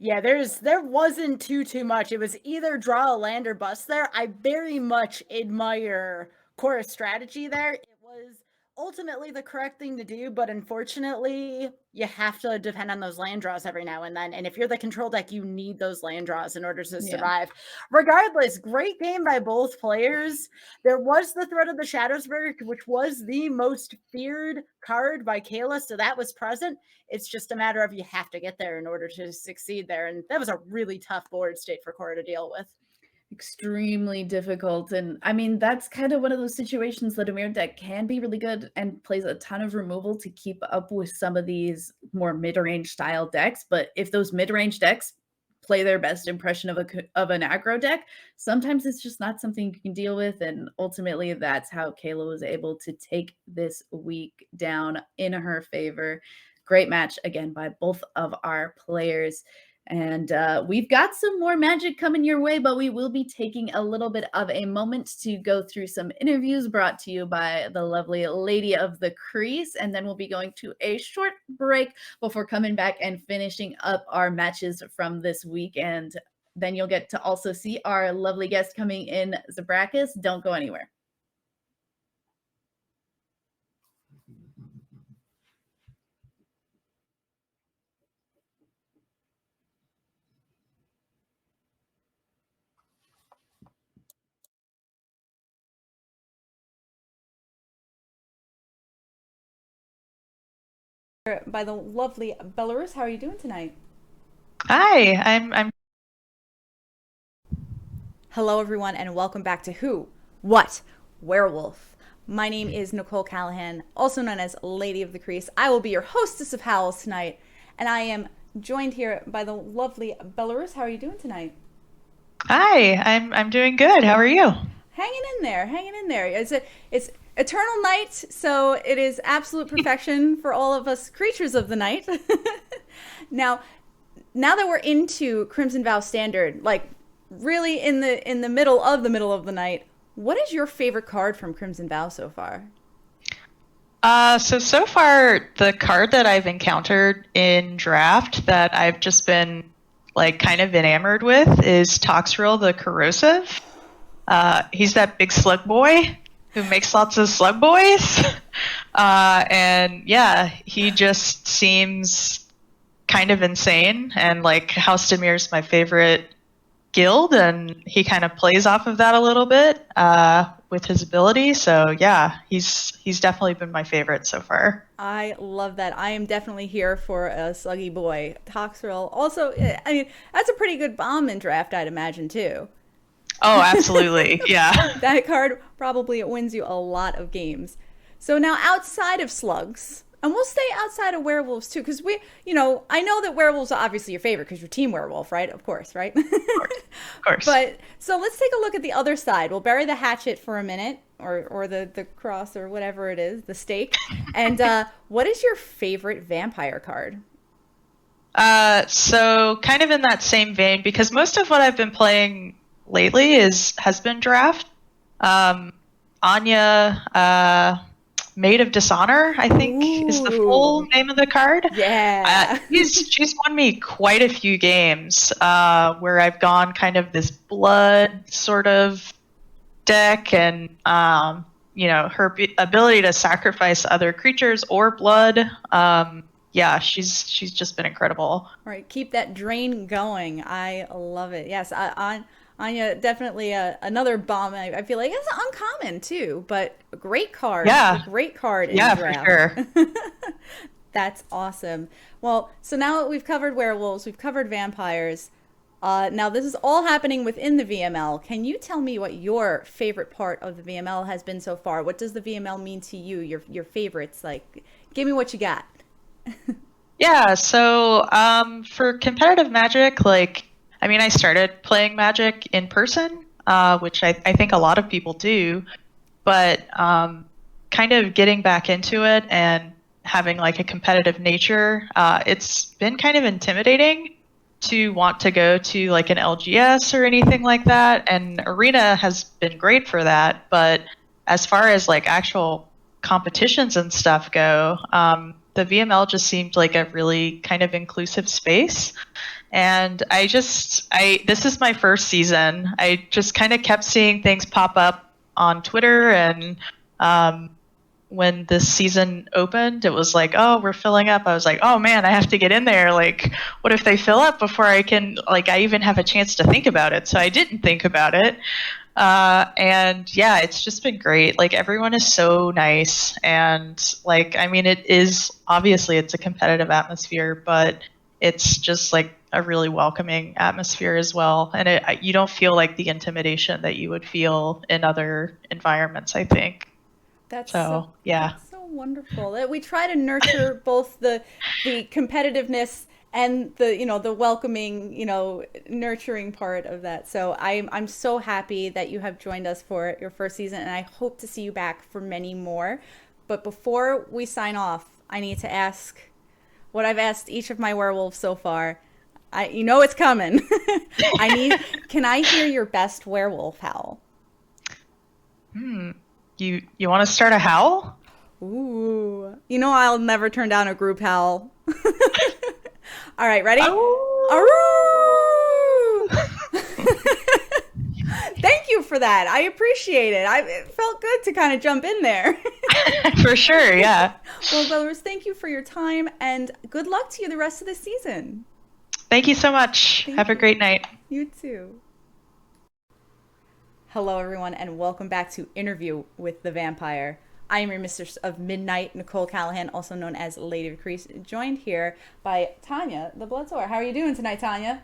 B: Yeah, there wasn't too much. It was either draw a land or bust there. I very much admire Kora's strategy there. It was ultimately the correct thing to do, but unfortunately, you have to depend on those land draws every now and then. And if you're the control deck, you need those land draws in order to survive. Regardless, great game by both players. There was the Threat of the Shadows Verdict, which was the most feared card by Kayla, so that was present. It's just a matter of you have to get there in order to succeed there. And that was a really tough board state for Kora to deal with.
A: Extremely difficult. And I mean, that's kind of one of those situations that Dimir deck can be really good and plays a ton of removal to keep up with some of these more mid-range style decks. But if those mid-range decks play their best impression of an aggro deck, sometimes it's just not something you can deal with. And ultimately, that's how Kayla was able to take this week down in her favor. Great match again by both of our players. And we've got some more magic coming your way, but we will be taking a little bit of a moment to go through some interviews brought to you by the lovely Lady of the Crease. And then we'll be going to a short break before coming back and finishing up our matches from this week. And then you'll get to also see our lovely guest coming in, Zabracus. Don't go anywhere. By the lovely Belarus. How are you doing tonight?
C: Hi, I'm
D: Hello, everyone, and welcome back to Who, What, Werewolf. My name is Nicole Callahan, also known as Lady of the Crease. I will be your hostess of Howls tonight, and I am joined here by the lovely Belarus. How are you doing tonight?
C: Hi, I'm doing good. How are you?
D: Hanging in there, hanging in there. It's eternal night, so it is absolute perfection for all of us creatures of the night. Now that we're into Crimson Vow Standard, like really in the middle of the night, what is your favorite card from Crimson Vow so far?
C: So far the card that I've encountered in draft that I've just been like kind of enamored with is Toxrill the Corrosive. He's that big slug boy who makes lots of slug boys. And yeah, he just seems kind of insane, and like House Dimir's my favorite guild, and he kind of plays off of that a little bit with his ability. So yeah, he's definitely been my favorite so far.
D: I love that. I am definitely here for a sluggy boy. Toxrill also, I mean, that's a pretty good bomb in draft, I'd imagine too.
C: Oh, absolutely. Yeah.
D: That card probably wins you a lot of games. So now outside of slugs, and we'll stay outside of werewolves too, because I know that werewolves are obviously your favorite because you're team werewolf, right? Of course, right?
C: Of course.
D: But so let's take a look at the other side. We'll bury the hatchet for a minute, or the cross, or whatever it is, the stake. And what is your favorite vampire card?
C: So kind of in that same vein, because most of what I've been playing lately has been draft. Anya, Maid of Dishonor, I think is the full name of the card.
D: Yeah.
C: She's won me quite a few games where I've gone kind of this blood sort of deck, and her ability to sacrifice other creatures or blood. Yeah, she's just been incredible.
D: All right, keep that drain going. I love it. Yes, Anya, definitely another bomb. I feel like it's uncommon too, but a great card.
C: Yeah.
D: A great card in
C: Yeah,
D: the draft.
C: for sure.
D: That's awesome. Well, so now that we've covered werewolves, we've covered vampires. Now this is all happening within the VML. Can you tell me what your favorite part of the VML has been so far? What does the VML mean to you? Your favorites? Like, give me what you got.
C: Yeah, so for competitive Magic, I started playing Magic in person, which I think a lot of people do, but kind of getting back into it and having a competitive nature, it's been kind of intimidating to want to go to an LGS or anything like that, and Arena has been great for that, but as far as actual competitions and stuff go, the VML just seemed like a really kind of inclusive space. And this is my first season. I just kind of kept seeing things pop up on Twitter, and when this season opened, it was oh, we're filling up. I was like, oh man, I have to get in there. What if they fill up before I can, I even have a chance to think about it? So I didn't think about it. And yeah, it's just been great. Everyone is so nice, and it is obviously it's a competitive atmosphere, but it's just a really welcoming atmosphere as well. And you don't feel the intimidation that you would feel in other environments, I think.
D: That's
C: yeah.
D: That's so wonderful. That we try to nurture both the competitiveness and the welcoming, nurturing part of that. So I'm so happy that you have joined us for your first season, and I hope to see you back for many more. But before we sign off, I need to ask what I've asked each of my werewolves so far. It's coming. Can I hear your best werewolf howl?
C: You want to start a howl?
D: Ooh. I'll never turn down a group howl. All right, ready? Thank you for that. I appreciate it. It felt good to kind of jump in there.
C: For sure, yeah.
D: Well, Belarus, thank you for your time, and good luck to you the rest of the season.
C: Thank you so much. Have a great night.
D: You too. Hello, everyone, and welcome back to Interview with the Vampire. I am your Mistress of Midnight, Nicole Callahan, also known as Lady of Crease, joined here by Tania, the Bloodsower. How are you doing tonight, Tania?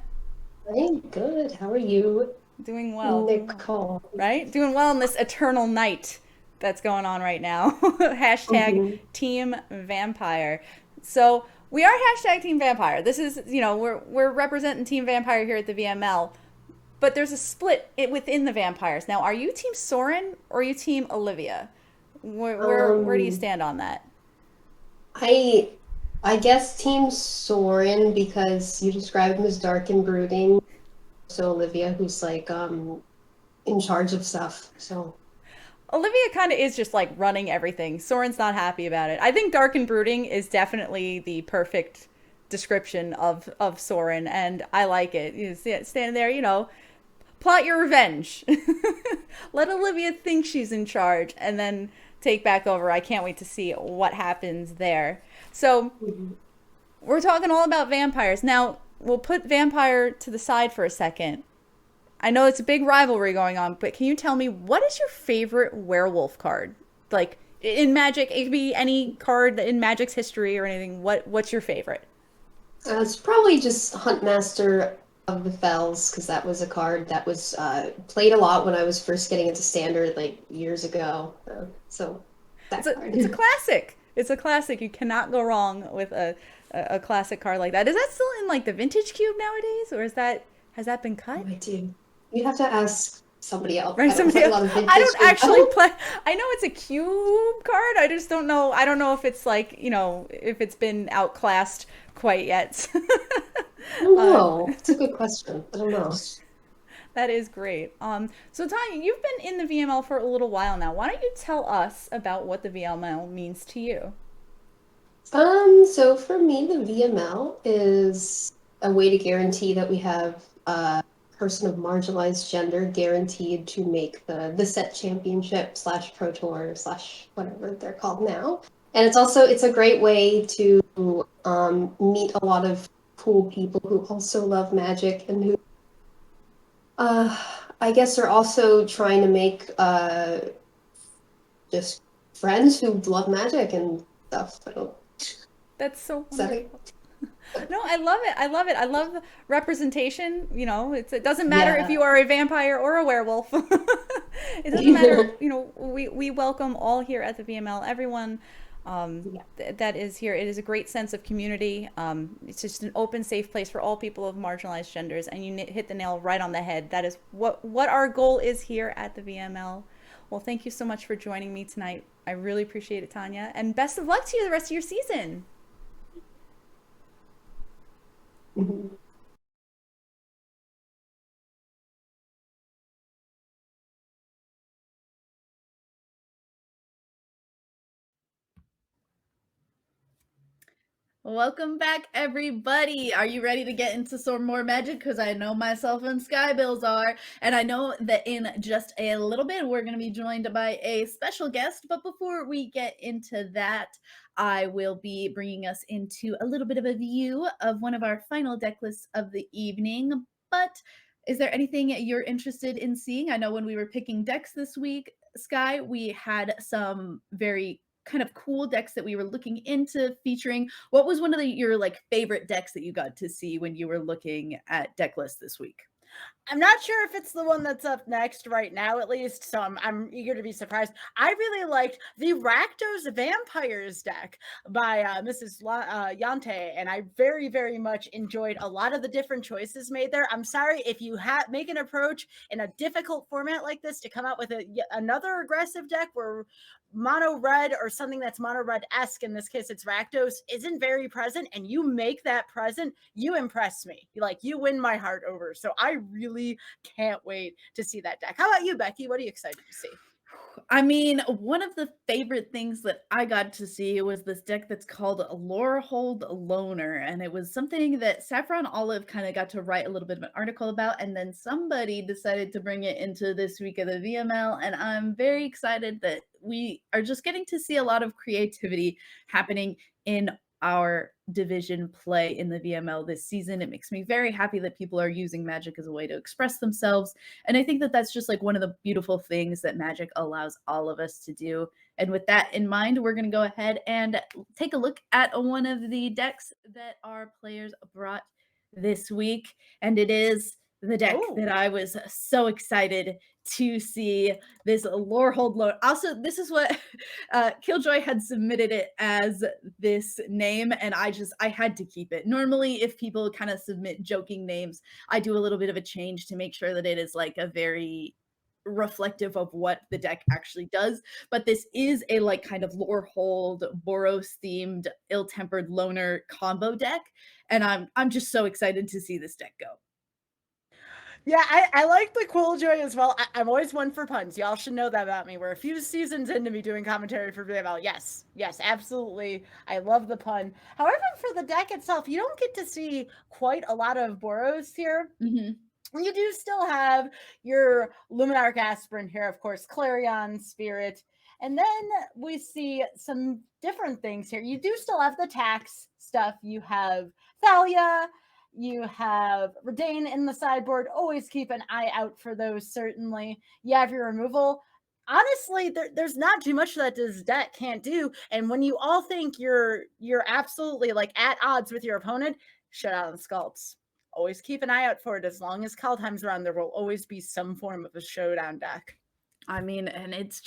E: I'm good. How are you?
D: Doing well.
E: Nicole.
D: Right? Doing well in this eternal night that's going on right now. Hashtag Team Vampire. So we are hashtag Team Vampire. This is, we're representing Team Vampire here at the VML. But there's a split within the vampires. Now, are you Team Soren or are you Team Olivia? Where do you stand on that?
E: I guess Team Soren, because you describe him as dark and brooding. So Olivia, who's in charge of stuff. So
D: Olivia kind of is just running everything. Soren's not happy about it. I think dark and brooding is definitely the perfect description of Soren, and I like it. You stand there, plot your revenge. Let Olivia think she's in charge, and then take back over. I can't wait to see what happens there. So we're talking all about vampires. Now, we'll put vampire to the side for a second. I know it's a big rivalry going on, but can you tell me, what is your favorite werewolf card? In Magic, it could be any card in Magic's history or anything. What's your favorite?
E: it's probably just Huntmaster of the Fells, because that was a card that was played a lot when I was first getting into Standard, like, years ago. So that card.
D: It's a classic. It's a classic. You cannot go wrong with a classic card like that. Is that still in like the vintage cube nowadays, or has that been cut?
E: Oh, I do. You'd have to ask somebody else.
D: Right,
E: I don't
D: somebody
E: play a
D: else.
E: lot of vintage
D: I don't
E: cube.
D: actually play. I know it's a cube card. I just don't know. I don't know if it's like, if it's been outclassed quite yet.
E: I don't know. It's a good question. I don't know.
D: That is great. So Tania, you've been in the VML for a little while now. Why don't you tell us about what the VML means to you?
E: So for me, the VML is a way to guarantee that we have a person of marginalized gender guaranteed to make the set championship / pro tour / whatever they're called now. And it's a great way to meet a lot of cool people who also love Magic and who I guess are also trying to make just friends who love Magic and stuff.
D: That's so
E: Sorry.
D: wonderful. No, I love it. I love it. I love representation. It doesn't matter if you are a vampire or a werewolf. It doesn't matter. We welcome all here at the VML. Everyone that is here. It is a great sense of community. It's just an open, safe place for all people of marginalized genders. And you hit the nail right on the head. That is what our goal is here at the VML. Well, thank you so much for joining me tonight. I really appreciate it, Tania. And best of luck to you the rest of your season.
E: Mm-hmm.
A: Welcome back, everybody. Are you ready to get into some more Magic? Because I know myself and Skybilz are. And I know that in just a little bit, we're going to be joined by a special guest. But before we get into that, I will be bringing us into a little bit of a view of one of our final deck lists of the evening. But is there anything you're interested in seeing? I know when we were picking decks this week, Sky, we had some very kind of cool decks that we were looking into featuring. What was one of your favorite decks that you got to see when you were looking at deck lists this week?
B: I'm not sure if it's the one that's up next right now, at least, so I'm eager to be surprised. I really liked the Rakdos Vampires deck by MrsLlante, and I very, very much enjoyed a lot of the different choices made there. I'm sorry if you make an approach in a difficult format like this to come out with another aggressive deck where mono red or something that's mono red-esque, in this case it's Rakdos, isn't very present, and you make that present, you impress me. You win my heart over. So I really can't wait to see that deck. How about you, Becky? What are you excited to see?
A: I mean, one of the favorite things that I got to see was this deck that's called Lorehold Loner, and it was something that Saffron Olive kind of got to write a little bit of an article about, and then somebody decided to bring it into this week of the VML, and I'm very excited that we are just getting to see a lot of creativity happening in our division play in the VML this season. It makes me very happy that people are using Magic as a way to express themselves. And I think that that's just one of the beautiful things that Magic allows all of us to do. And with that in mind, we're going to go ahead and take a look at one of the decks that our players brought this week. And it is the deck that I was so excited to see, this Lorehold Loner. Also, this is what Killjoy had submitted it as, this name, and I had to keep it. Normally, if people kind of submit joking names, I do a little bit of a change to make sure that it is a very reflective of what the deck actually does. But this is a kind of Lorehold, Boros themed, ill-tempered loner combo deck, and I'm just so excited to see this deck go.
B: Yeah, I like the Killjoy as well. I'm always one for puns. Y'all should know that about me. We're a few seasons into me doing commentary for VML. Yes, absolutely. I love the pun. However, for the deck itself, you don't get to see quite a lot of Boros here.
A: Mm-hmm.
B: You do still have your Luminarch Aspirant here, of course, Clarion Spirit. And then we see some different things here. You do still have the tax stuff. You have Thalia. You have Redain in the sideboard. Always keep an eye out for those, certainly. You have your removal. Honestly, there's not too much that this deck can't do. And when you all think you're absolutely at odds with your opponent, shut out the Sculpts. always keep an eye out for it. As long as Kaldheim's around, there will always be some form of a showdown deck.
A: I mean, and it's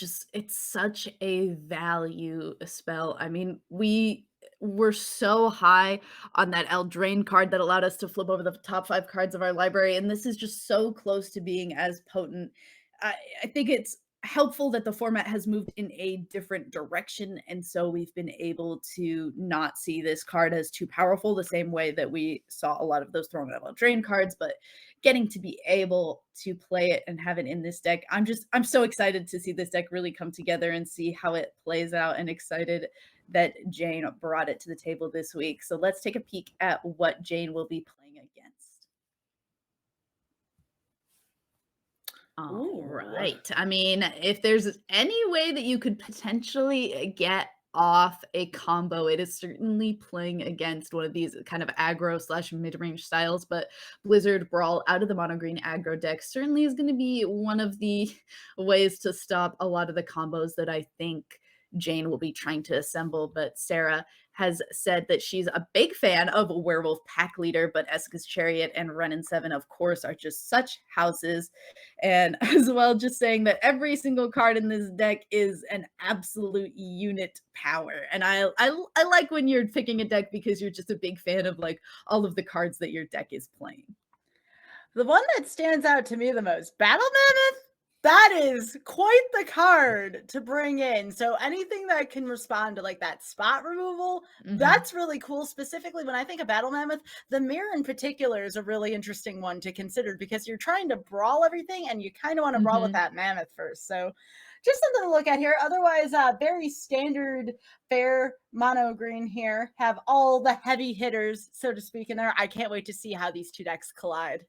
A: such a value spell. I mean, we're so high on that Eldraine card that allowed us to flip over the top 5 cards of our library, and this is just so close to being as potent. I think it's helpful that the format has moved in a different direction, and so we've been able to not see this card as too powerful the same way that we saw a lot of those thrown out Eldraine cards, but getting to be able to play it and have it in this deck, I'm so excited to see this deck really come together and see how it plays out, and excited that Jayne brought it to the table this week. So let's take a peek at what Jayne will be playing against. All right. I mean, if there's any way that you could potentially get off a combo, it is certainly playing against one of these kind of aggro / mid-range styles, but Blizzard Brawl out of the mono green aggro deck certainly is going to be one of the ways to stop a lot of the combos that I think Jayne will be trying to assemble. But Sarah has said that she's a big fan of Werewolf Pack Leader, but Eska's Chariot and Renin 7, of course, are just such houses. And as well, just saying that every single card in this deck is an absolute unit power. And I like when you're picking a deck because you're just a big fan of like all of the cards that your deck is playing.
B: The one that stands out to me the most, Battle Mammoth. That is quite the card to bring in. So anything that can respond to like that spot removal, that's really cool. Specifically, when I think of Battle Mammoth, the mirror in particular is a really interesting one to consider because you're trying to brawl everything and you kind of want to brawl with that mammoth first. So just something to look at here. Otherwise, very standard fair mono green here. Have all the heavy hitters, so to speak, in there. I can't wait to see how these two decks collide.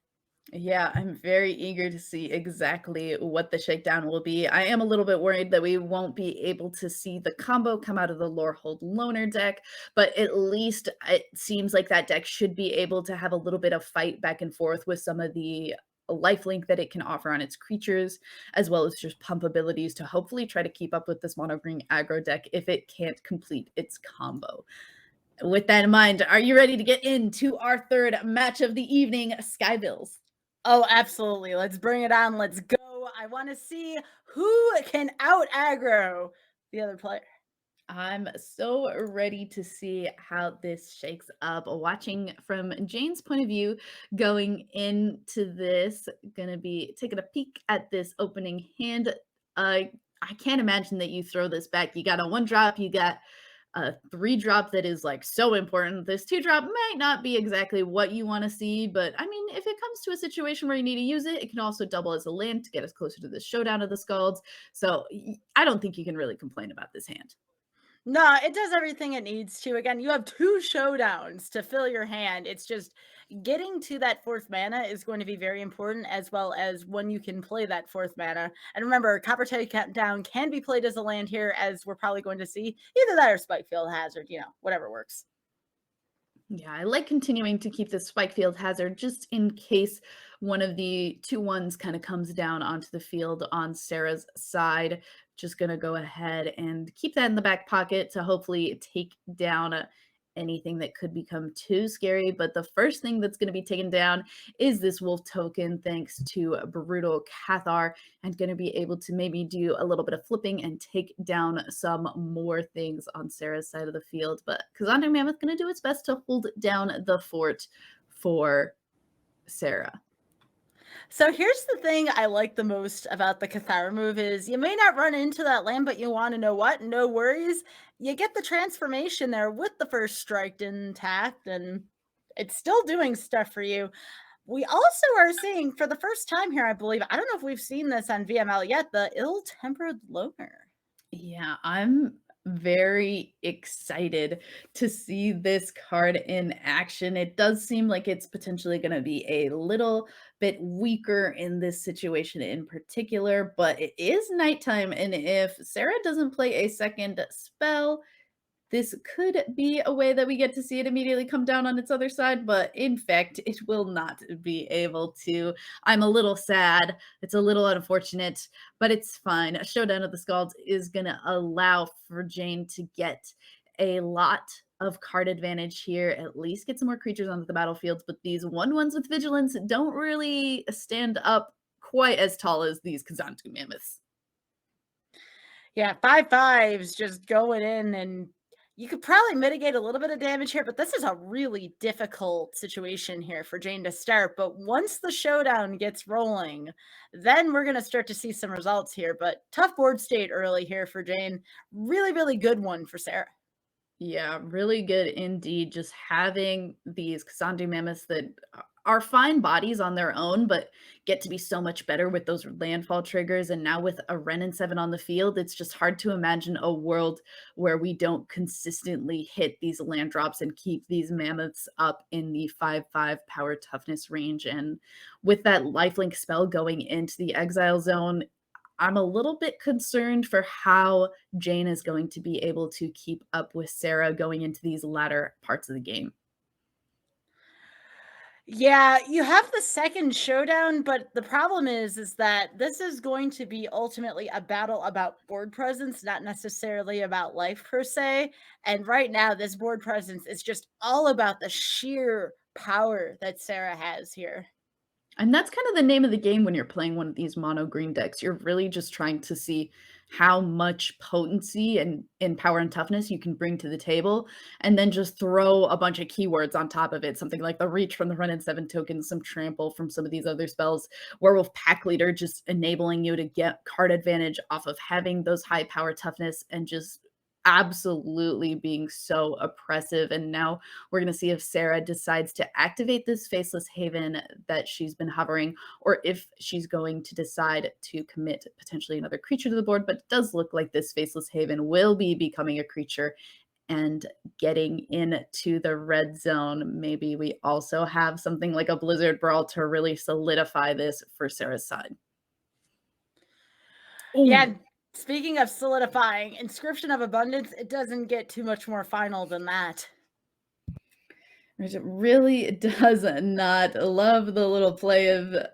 A: Yeah, I'm very eager to see exactly what the shakedown will be. I am a little bit worried that we won't be able to see the combo come out of the Lorehold Loner deck, but at least it seems like that deck should be able to have a little bit of fight back and forth with some of the lifelink that it can offer on its creatures, as well as just pump abilities to hopefully try to keep up with this mono green aggro deck if it can't complete its combo. With that in mind, are you ready to get into our third match of the evening, Skybilz?
B: Oh, absolutely. Let's bring it on. Let's go. I want to see who can out aggro the other player.
A: I'm so ready to see how this shakes up. Watching from Jayne's point of view, going into this, gonna be taking a peek at this opening hand. I can't imagine that you throw this back. You got a 1-drop, you got a 3-drop that is like so important. This 2-drop might not be exactly what you want to see, but I mean, if it comes to a situation where you need to use it, it can also double as a land to get us closer to the showdown of the Scalds. So I don't think you can really complain about this hand.
B: No, it does everything it needs to. Again, you have 2 showdowns to fill your hand. It's just getting to that 4th mana is going to be very important, as well as when you can play that 4th mana. And remember, Copper Takedown can be played as a land here, as we're probably going to see. Either that or Spikefield Hazard, whatever works.
A: Yeah, I like continuing to keep this Spikefield Hazard just in case one of the 2/1s kind of comes down onto the field on Sarah's side. Just going to go ahead and keep that in the back pocket to hopefully take down anything that could become too scary. But the first thing that's going to be taken down is this wolf token, thanks to Brutal Cathar, and going to be able to maybe do a little bit of flipping and take down some more things on Sarah's side of the field. But Kazandra Mammoth going to do its best to hold down the fort for Sarah.
B: So here's the thing I like the most about the Cathar move is you may not run into that land, but you want to know what? No worries. You get the transformation there with the first strike intact, and it's still doing stuff for you. We also are seeing, for the first time here, I believe, I don't know if we've seen this on VML yet, the Ill-Tempered Loner.
A: Yeah, I'm very excited to see this card in action. It does seem like it's potentially going to be a little bit weaker in this situation in particular, but it is nighttime, and if Sarah doesn't play a second spell, this could be a way that we get to see it immediately come down on its other side, but in fact, it will not be able to. I'm a little sad. It's a little unfortunate, but it's fine. A Showdown of the Scalds is going to allow for Jayne to get a lot of card advantage here, at least get some more creatures onto the battlefield, but these 1/1s with vigilance don't really stand up quite as tall as these Kazantu mammoths.
B: Yeah, 5/5s just going in, and you could probably mitigate a little bit of damage here, but this is a really difficult situation here for Jayne to start. But once the showdown gets rolling, then we're going to start to see some results here. But tough board state early here for Jayne. Really, really good one for Sarah.
A: Yeah, really good indeed. Just having these Kazandu mammoths that are fine bodies on their own, but get to be so much better with those landfall triggers. And now with a Ren and 7 on the field, it's just hard to imagine a world where we don't consistently hit these land drops and keep these mammoths up in the 5/5 power toughness range. And with that lifelink spell going into the exile zone, I'm a little bit concerned for how Jayne is going to be able to keep up with Sarah going into these latter parts of the game.
B: Yeah, you have the second showdown, but the problem is that this is going to be ultimately a battle about board presence, not necessarily about life per se. And right now, this board presence is just all about the sheer power that Sarah has here.
A: And that's kind of the name of the game when you're playing one of these mono green decks. You're really just trying to see how much potency and in power and toughness you can bring to the table, and then just throw a bunch of keywords on top of it. Something like the reach from the Run and 7 tokens, some trample from some of these other spells. Werewolf Pack Leader just enabling you to get card advantage off of having those high power toughness and just absolutely being so oppressive. And now we're going to see if Sarah decides to activate this Faceless Haven that she's been hovering, or if she's going to decide to commit potentially another creature to the board. But it does look like this Faceless Haven will be becoming a creature and getting into the red zone. Maybe we also have something like a Blizzard Brawl to really solidify this for Sarah's side.
B: Yeah, speaking of solidifying, Inscription of Abundance, it doesn't get too much more final than that.
A: It really does not. Love the little play of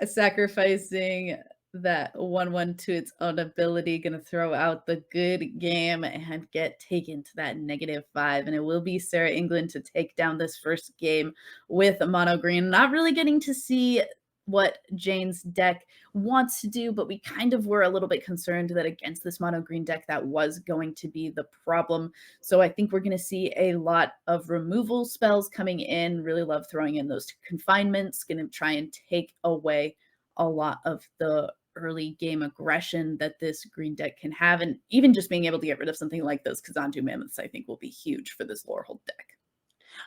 A: sacrificing that 1/1 to its own ability. Gonna throw out the good game and get taken to that -5. And it will be Sarah England to take down this first game with mono green. Not really getting to see what Jayne's deck wants to do, but we kind of were a little bit concerned that against this mono green deck that was going to be the problem. So I think we're going to see a lot of removal spells coming in. Really love throwing in those confinements, going to try and take away a lot of the early game aggression that this green deck can have. And even just being able to get rid of something like those Kazantu mammoths, I think will be huge for this Lorehold deck.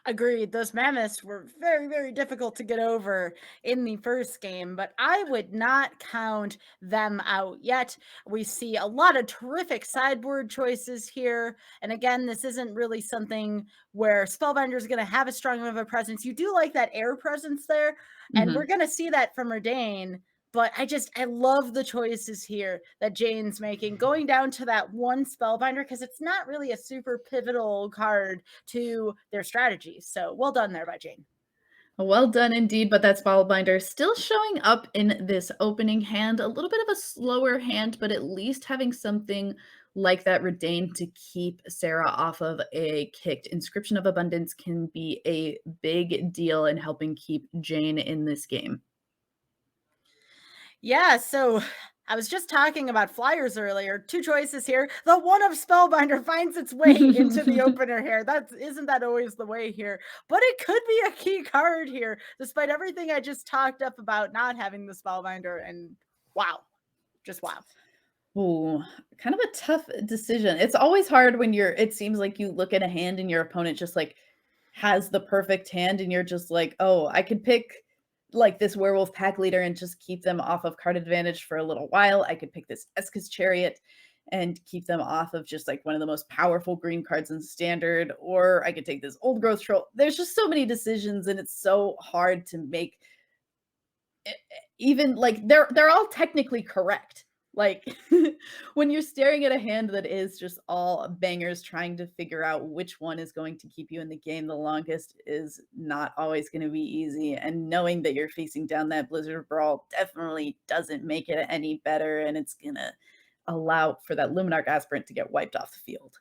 B: Agreed. Those mammoths were very, very difficult to get over in the first game, but I would not count them out yet. We see a lot of terrific sideboard choices here. And again, this isn't really something where Spellbinder is going to have a strong of a presence. You do like that air presence there, and we're going to see that from Redain. But I love the choices here that Jayne's making, going down to that one Spellbinder, because it's not really a super pivotal card to their strategy. So well done there by Jayne.
A: Well done indeed, but that Spellbinder still showing up in this opening hand. A little bit of a slower hand, but at least having something like that Redain to keep Sarah off of a kicked. Inscription of Abundance can be a big deal in helping keep Jayne in this game.
B: Yeah, so I was just talking about flyers earlier. Two choices here. The one of Spellbinder finds its way into the opener here. Isn't that always the way here? But it could be a key card here, despite everything I just talked up about not having the Spellbinder. And wow, just wow.
A: Ooh, kind of a tough decision. It's always hard when it seems like you look at a hand and your opponent just like has the perfect hand and you're just like, oh, I could pick like this Werewolf Pack Leader and just keep them off of card advantage for a little while. I could pick this Eska's Chariot and keep them off of just like one of the most powerful green cards in Standard, or I could take this Old Growth Troll. There's just so many decisions and it's so hard to make even like they're all technically correct. Like when you're staring at a hand that is just all bangers, trying to figure out which one is going to keep you in the game the longest is not always going to be easy. And knowing that you're facing down that Blizzard Brawl definitely doesn't make it any better. And it's going to allow for that Luminarch Aspirant to get wiped off the field.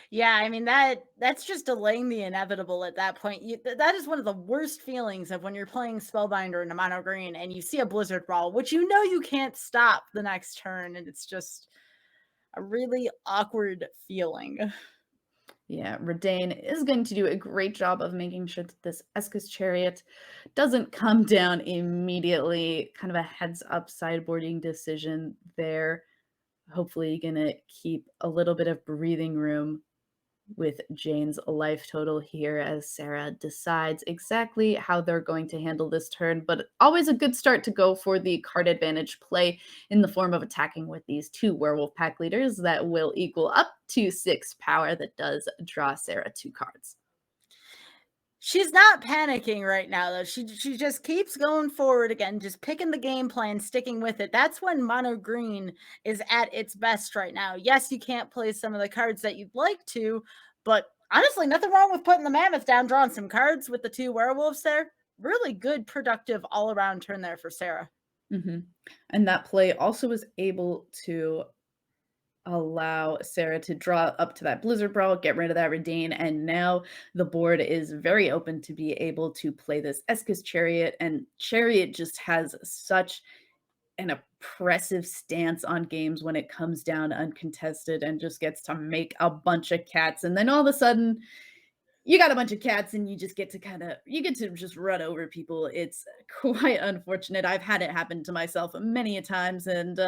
B: Yeah, I mean that's just delaying the inevitable at that point. That is one of the worst feelings of when you're playing Spellbinder in a mono green and you see a Blizzard Brawl, which you know you can't stop the next turn, and it's just a really awkward feeling.
A: Yeah, Redane is going to do a great job of making sure that this Eskus Chariot doesn't come down immediately. Kind of a heads-up sideboarding decision there. Hopefully gonna keep a little bit of breathing room with Jayne's life total here as Sarah decides exactly how they're going to handle this turn, but always a good start to go for the card advantage play in the form of attacking with these 2 Werewolf pack leaders that will equal up to 6 power. That does draw Sarah 2 cards.
B: She's not panicking right now, though. She just keeps going forward again, just picking the game plan, sticking with it. That's when mono green is at its best right now. Yes, you can't play some of the cards that you'd like to, but honestly, nothing wrong with putting the mammoth down, drawing some cards with the 2 werewolves there. Really good, productive all-around turn there for Sarah.
A: And that play also was able to allow Sarah to draw up to that Blizzard Brawl, get rid of that Redane, and now the board is very open to be able to play this Eskus Chariot, and Chariot just has such an oppressive stance on games when it comes down uncontested and just gets to make a bunch of cats, and then all of a sudden you got a bunch of cats and you just get to just run over people. It's quite unfortunate. I've had it happen to myself many a times, and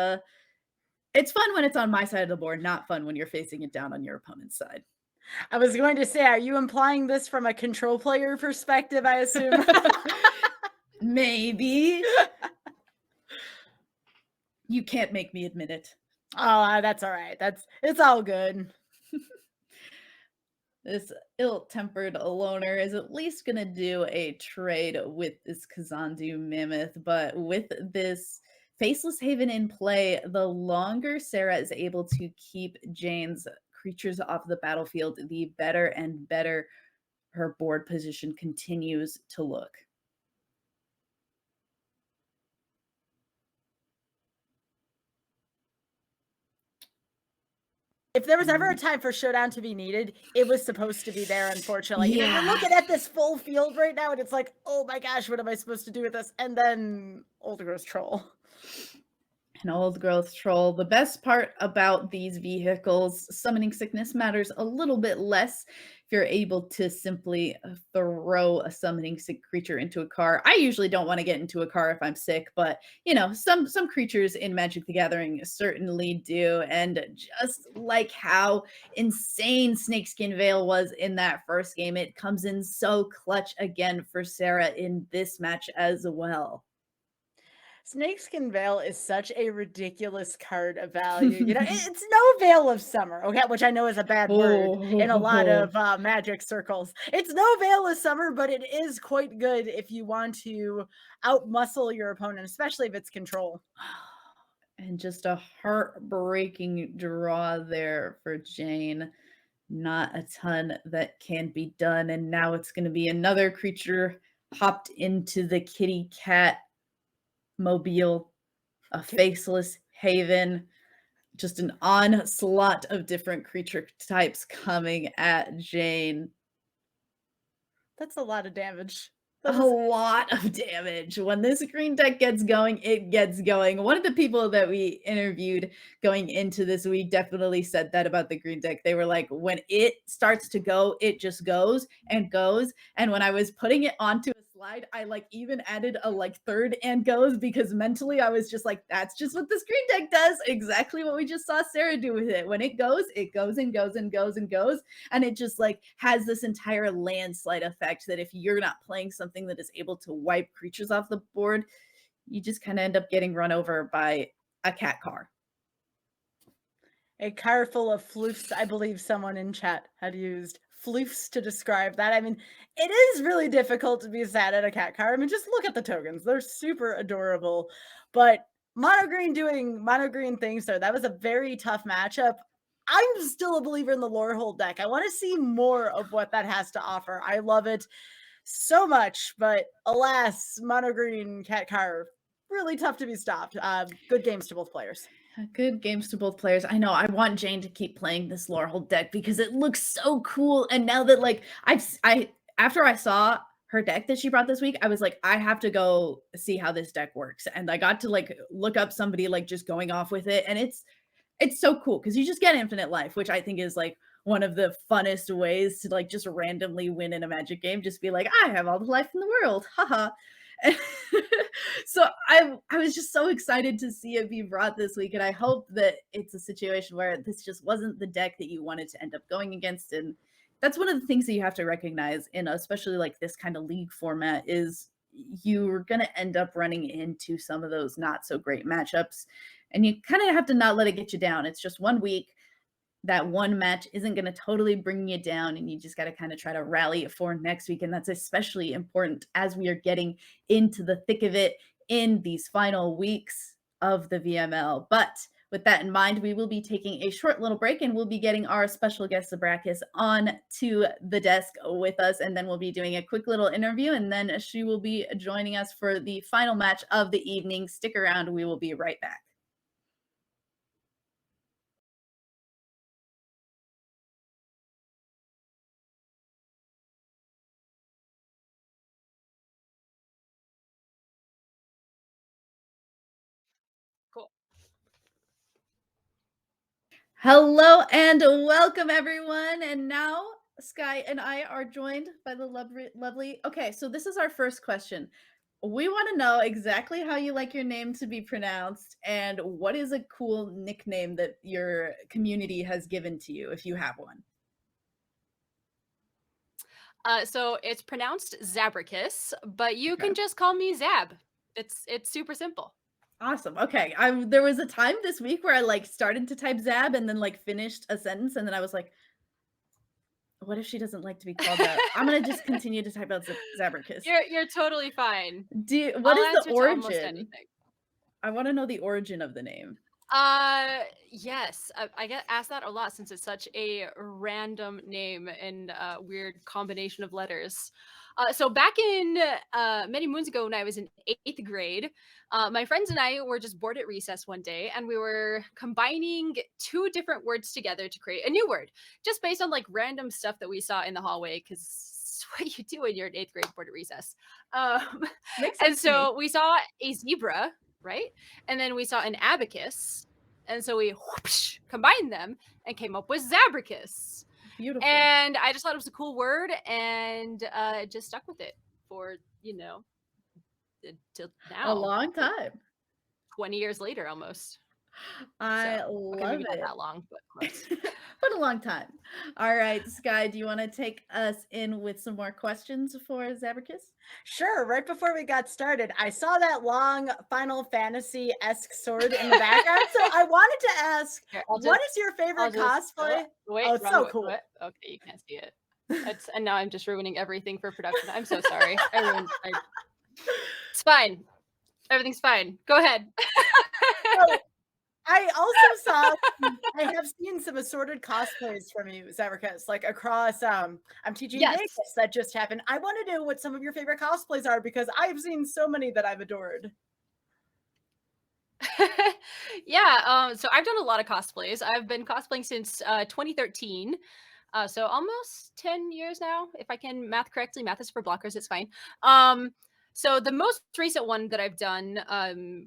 A: it's fun when it's on my side of the board, not fun when you're facing it down on your opponent's side.
B: I was going to say, are you implying this from a control player perspective, I assume?
A: Maybe. You can't make me admit it.
B: Oh, that's all right. It's all good.
A: This ill-tempered loner is at least going to do a trade with this Kazandu Mammoth, but with this Faceless Haven in play, the longer Sarah is able to keep Jayne's creatures off the battlefield, the better and better her board position continues to look.
B: If there was ever a time for Showdown to be needed, it was supposed to be there, unfortunately.
A: Yeah.
B: And you're looking at this full field right now, and it's like, oh my gosh, what am I supposed to do with this? And then Old Growth Troll.
A: An Old Growth Troll. The best part about these vehicles, summoning sickness matters a little bit less if you're able to simply throw a summoning sick creature into a car. I usually don't want to get into a car if I'm sick, but you know, some creatures in Magic the Gathering certainly do. And just like how insane Snakeskin Veil was in that first game, it comes in so clutch again for Sarah in this match as well.
B: Snakeskin Veil is such a ridiculous card of value. You know, it's no Veil of Summer, okay, which I know is a bad word in a lot of Magic circles. It's no Veil of Summer, but it is quite good if you want to outmuscle your opponent, especially if it's control.
A: And just a heartbreaking draw there for Jayne. Not a ton that can be done. And now it's going to be another creature hopped into the kitty cat mobile, a Faceless Haven, just an onslaught of different creature types coming at Jayne.
B: That's a lot of damage.
A: A lot of damage. When this green deck gets going, it gets going. One of the people that we interviewed going into this week definitely said that about the green deck. They were like, when it starts to go, it just goes and goes. And when I was putting it onto a slide, I like even added a third and goes, because mentally I was just like, that's just what this green deck does. Exactly what we just saw Sarah do with it. When it goes and goes and goes and goes. And it just has this entire landslide effect that if you're not playing something that is able to wipe creatures off the board, you just kind of end up getting run over by a cat car.
B: A car full of floofs. I believe someone in chat had used floofs to describe that. I mean, it is really difficult to be sad at a cat car. I mean, just look at the tokens. They're super adorable. But mono green doing mono green things there. That was a very tough matchup. I'm still a believer in the Lorehold deck. I want to see more of what that has to offer. I love it so much, but alas, mono green cat car, really tough to be stopped. Good games to both players.
A: Good games to both players. I know I want Jayne to keep playing this Lorehold deck because it looks so cool. And now that like after I saw her deck that she brought this week, I was like, I have to go see how this deck works. And I got to like look up somebody like just going off with it. And it's so cool because you just get infinite life, which I think is like one of the funnest ways to like just randomly win in a Magic game. Just be like, I have all the life in the world. Haha. So I was just so excited to see it be brought this week, and I hope that it's a situation where this just wasn't the deck that you wanted to end up going against. And that's one of the things that you have to recognize in especially like this kind of league format is you're going to end up running into some of those not so great matchups, and you kind of have to not let it get you down. It's just 1 week. That one match isn't going to totally bring you down, and you just got to kind of try to rally for next week. And that's especially important as we are getting into the thick of it in these final weeks of the VML. But with that in mind, we will be taking a short little break, and we'll be getting our special guest Zabracus on to the desk with us, and then we'll be doing a quick little interview, and then she will be joining us for the final match of the evening. Stick around, we will be right back. Hello and welcome everyone. And now Sky and I are joined by the lovely. Okay, so this is our first question. We want to know exactly how you like your name to be pronounced and what is a cool nickname that your community has given to you if you have one.
F: So it's pronounced Zabracus, but you can just call me Zab. It's super simple.
A: Awesome. Okay. There was a time this week where I like started to type Zab and then like finished a sentence, and then I was like, what if she doesn't like to be called that? I'm gonna just continue to type out Zabracus.
F: You're totally fine.
A: What is the origin? I want to know the origin of the name.
F: Yes, I get asked that a lot since it's such a random name and weird combination of letters. So back in many moons ago when I was in 8th grade, my friends and I were just bored at recess one day, and we were combining 2 different words together to create a new word, just based on like random stuff that we saw in the hallway, because it's what you do when you're in 8th grade bored at recess. And so we saw a zebra, right? And then we saw an abacus, and so we whoosh, combined them and came up with Zabracus.
A: Beautiful.
F: And I just thought it was a cool word, and just stuck with it for, till now.
A: A long time.
F: 20 years later, almost.
A: I love
F: maybe
A: it.
F: not that long, but close.
A: But a long time. All right, Sky, do you want to take us in with some more questions for Zabracus?
B: Sure. Right before we got started, I saw that long Final Fantasy-esque sword in the background, so I wanted to ask, what is your favorite cosplay?
F: Wait,
B: it's so cool.
F: Okay, you can't see it. And now I'm just ruining everything for production. I'm so sorry. It's fine. Everything's fine. Go ahead.
B: I also saw, I have seen some assorted cosplays from you, Zabracus, like across MTG Vegas that just happened. I want to know what some of your favorite cosplays are, because I've seen so many that I've adored.
F: Yeah, so I've done a lot of cosplays. I've been cosplaying since 2013. So almost 10 years now, if I can math correctly. Math is for blockers, it's fine. So the most recent one that I've done,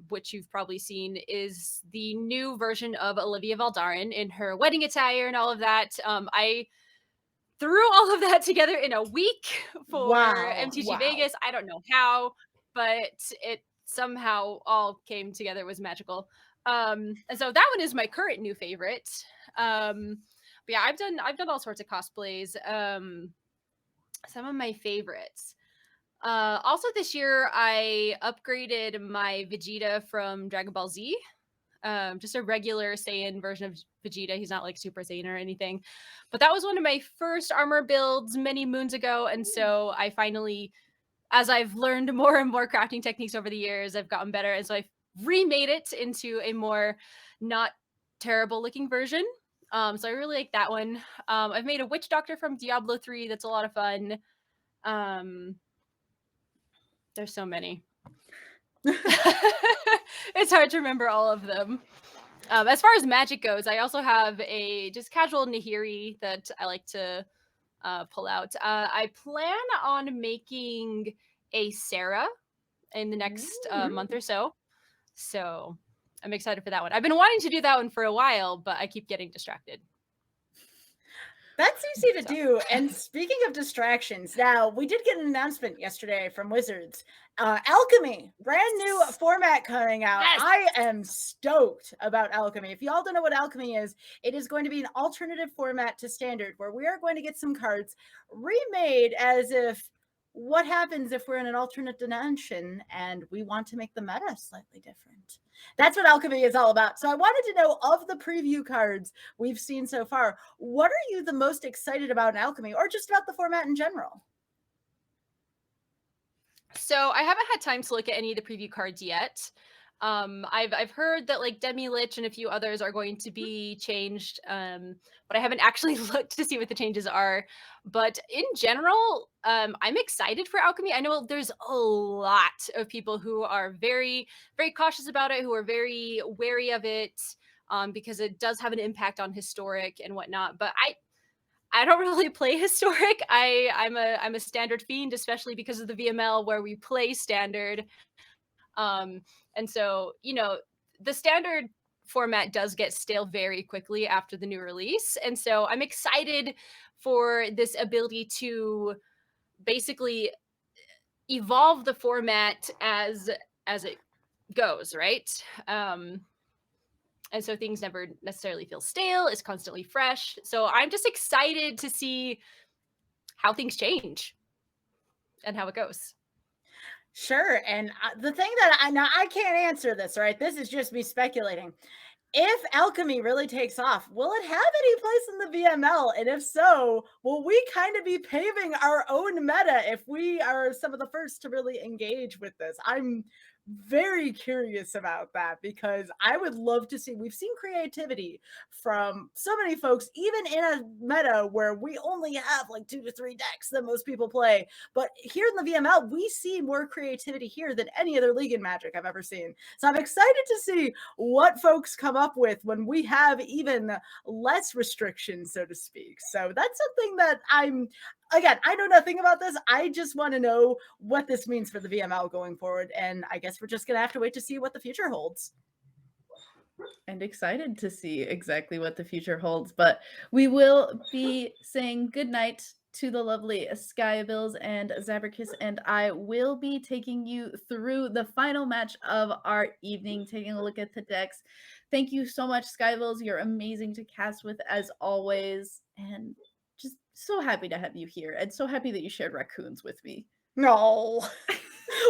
F: which you've probably seen, is the new version of Olivia Valdarin in her wedding attire and all of that. I threw all of that together in a week for MTG Vegas. I don't know how, but it somehow all came together. It was magical. And so that one is my current new favorite. But yeah, I've done all sorts of cosplays. Some of my favorites. Also this year, I upgraded my Vegeta from Dragon Ball Z. Just a regular Saiyan version of Vegeta. He's not like Super Saiyan or anything. But that was one of my first armor builds many moons ago. And so I finally, as I've learned more and more crafting techniques over the years, I've gotten better. And so I've remade it into a more not terrible looking version. So I really like that one. I've made a Witch Doctor from Diablo 3. That's a lot of fun. There's so many. It's hard to remember all of them. As far as magic goes, I also have a just casual Nahiri that I like to pull out. I plan on making a Sarah in the next month or so. So I'm excited for that one. I've been wanting to do that one for a while, but I keep getting distracted.
B: That's easy to do. And speaking of distractions, now we did get an announcement yesterday from Wizards. Alchemy, brand new format coming out.
F: Yes.
B: I am stoked about Alchemy. If y'all don't know what Alchemy is, it is going to be an alternative format to Standard where we are going to get some cards remade as if what happens if we're in an alternate dimension and we want to make the meta slightly different. That's what Alchemy is all about. So I wanted to know, of the preview cards we've seen so far, what are you the most excited about in Alchemy, or just about the format in general?
F: So I haven't had time to look at any of the preview cards yet. I've heard that like Demi Lich and a few others are going to be changed, but I haven't actually looked to see what the changes are. But in general, I'm excited for Alchemy. I know there's a lot of people who are very, very cautious about it, who are very wary of it, because it does have an impact on Historic and whatnot. But I don't really play Historic. I'm a Standard fiend, especially because of the VML where we play Standard. And so, you know, the Standard format does get stale very quickly after the new release. And so I'm excited for this ability to basically evolve the format as it goes, right? And so things never necessarily feel stale. It's constantly fresh. So I'm just excited to see how things change and how it goes.
B: Sure. And the thing that I can't answer this, right? This is just me speculating. If Alchemy really takes off, will it have any place in the VML? And if so, will we kind of be paving our own meta if we are some of the first to really engage with this? I'm very curious about that, because I would love to see, we've seen creativity from so many folks, even in a meta where we only have like 2 to 3 decks that most people play. But here in the VML, we see more creativity here than any other league in Magic I've ever seen. So I'm excited to see what folks come up with when we have even less restrictions, so to speak. So that's something that again, I know nothing about this. I just want to know what this means for the VML going forward. And I guess we're just going to have to wait to see what the future holds.
A: And excited to see exactly what the future holds. But we will be saying goodnight to the lovely Skybilz and Zabracus, and I will be taking you through the final match of our evening, taking a look at the decks. Thank you so much, Skybilz. You're amazing to cast with, as always, and just so happy to have you here, and so happy that you shared raccoons with me.
B: No.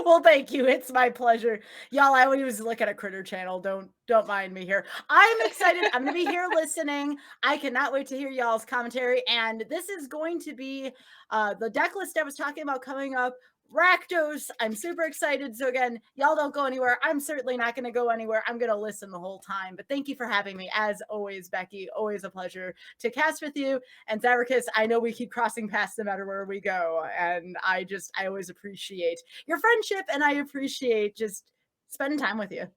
B: Well, thank you. It's my pleasure. Y'all, I always look at a critter channel. Don't mind me here. I'm excited. I'm going to be here listening. I cannot wait to hear y'all's commentary. And this is going to be the deck list I was talking about coming up. Rakdos. I'm super excited. So again, y'all don't go anywhere. I'm certainly not going to go anywhere. I'm going to listen the whole time. But thank you for having me. As always, Becky, always a pleasure to cast with you. And Zabracus, I know we keep crossing paths no matter where we go. And I always appreciate your friendship, and I appreciate just spending time with you.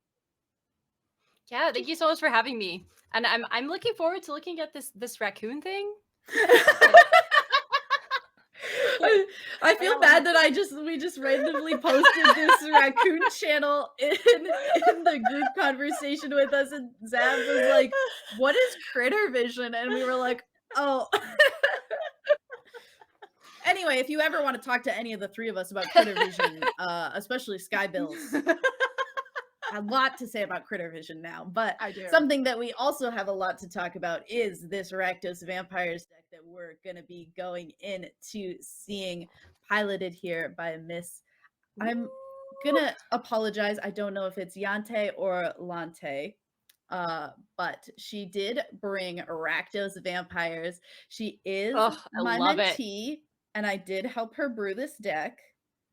F: Yeah, thank you so much for having me. And I'm looking forward to looking at this raccoon thing.
A: I feel bad that we just randomly posted this raccoon channel in the group conversation with us, and Zab was like, "What is critter vision?" And we were like, "Oh." Anyway, if you ever want to talk to any of the three of us about critter vision, especially Skybilz, a lot to say about critter vision now, but something that we also have a lot to talk about is this Rakdos Vampires deck that we're going to be going into seeing piloted here by Miss. I'm going to apologize. I don't know if it's Yante or Lante, but she did bring Rakdos Vampires. She is my mentee, and I did help her brew this deck.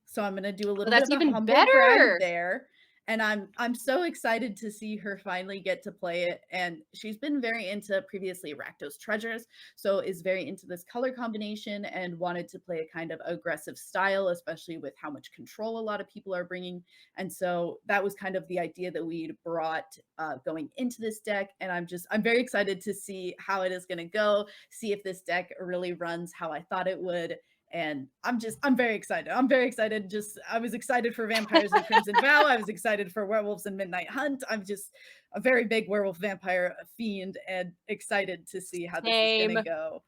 A: So I'm going to do a little bit of a humble brag there. and I'm so excited to see her finally get to play it. And she's been very into previously Rakdos Treasures, so is very into this color combination and wanted to play a kind of aggressive style, especially with how much control a lot of people are bringing. And so that was kind of the idea that we'd brought going into this deck. And I'm very excited to see how it is going to go, see if this deck really runs how I thought it would. And I'm very excited. I'm very excited. I was excited for Vampires and Crimson Vow. I was excited for Werewolves and Midnight Hunt. I'm just a very big werewolf vampire fiend and excited to see how this is going to go.